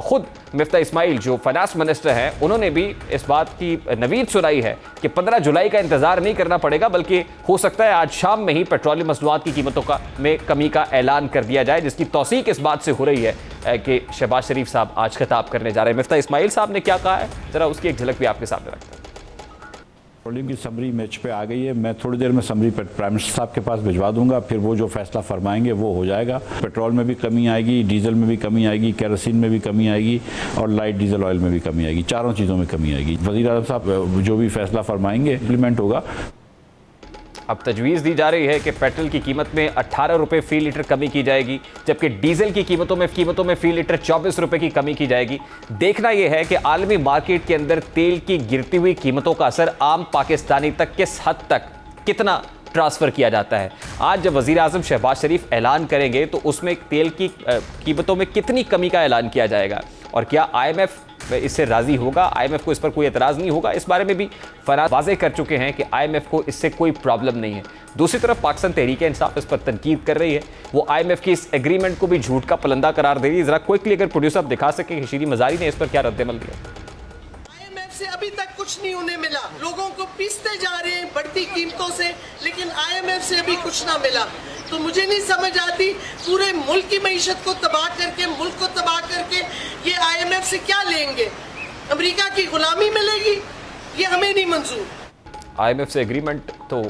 खुद मिफ्ता इस्माइल जो फाइनेंस मिनिस्टर हैं, उन्होंने भी इस बात की नवीद सुनाई है कि 15 जुलाई का इंतज़ार नहीं करना पड़ेगा, बल्कि हो सकता है आज शाम में ही पेट्रोलियम मसनूआत की कीमतों में कमी का ऐलान कर दिया जाए, जिसकी तौसीक इस बात से हो रही है कि शहबाज शरीफ साहब आज खिताब करने जा रहे हैं। मिफ्ता इस्माइल साहब ने क्या कहा है, ज़रा उसकी एक झलक भी आपके सामने रखते हैं। पेट्रोलियम की समरी मैच पे आ गई है। मैं थोड़ी देर में समरी प्राइम मिनिस्टर साहब के पास भिजवा दूंगा, फिर वो जो फैसला फरमाएंगे वो हो जाएगा। पेट्रोल में भी कमी आएगी, डीजल में भी कमी आएगी, केरोसिन में भी कमी आएगी और लाइट डीजल ऑयल में भी कमी आएगी। चारों चीज़ों में कमी आएगी। वज़ीर आज़म साहब जो भी फैसला फरमाएंगे इम्प्लीमेंट होगा। अब तजवीज़ दी जा रही है कि पेट्रोल की कीमत में 18 रुपये फ़ी लीटर कमी की जाएगी, जबकि डीजल की कीमतों में फ़ी लीटर 24 रुपये की कमी की जाएगी। देखना यह है कि आलमी मार्केट के अंदर तेल की गिरती हुई कीमतों का असर आम पाकिस्तानी तक किस हद तक कितना ट्रांसफ़र किया जाता है। आज जब वज़ीर आज़म शहबाज शरीफ ऐलान करेंगे तो उसमें तेल की कीमतों में कितनी कमी का ऐलान किया जाएगा और क्या IMF इससे राज़ी होगा, IMF को इस पर कोई एतराज़ नहीं होगा, इस बारे में भी फराज वाज़े कर चुके हैं कि IMF को इससे कोई प्रॉब्लम नहीं है। दूसरी तरफ पाकिस्तान तहरीक इंसाफ इस पर तनकीद कर रही है, वो IMF के इस एग्रीमेंट को भी झूठ का पलंदा करार दे रही है। ज़रा क्विकली अगर प्रोड्यूसर आप दिखा सके कि शीरी मज़ारी ने इस पर क्या रद्द-ए-अमल दिया। IMF से अभी तक कुछ नहीं उन्हें मिला, लोगों को पीसते जा रहे हैं बढ़ती कीमतों से, लेकिन IMF से अभी कुछ ना मिला। तो मुझे नहीं समझ आती, पूरे मुल्क की मईशत को तबाह करके, मुल्क को तबाह करके ये IMF से क्या लेंगे? अमेरिका की गुलामी मिलेगी? ये हमें नहीं मंजूर। IMF से एग्रीमेंट तो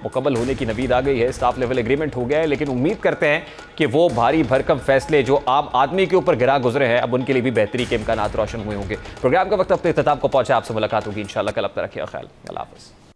मुकम्मल होने की नवीद आ गई है, स्टाफ लेवल एग्रीमेंट हो गया है, लेकिन उम्मीद करते हैं कि वो भारी भरकम फैसले जो आम आदमी के ऊपर गिरा गुजरे हैं, अब उनके लिए भी बेहतरी के इम्कानात रोशन हुए होंगे। प्रोग्राम का वक्त अपने इख्तिताम को पहुंचा, आपसे मुलाकात होगी इंशाल्लाह कल। अब तक रखिए ख्याल, अल्लाह हाफ़िज़।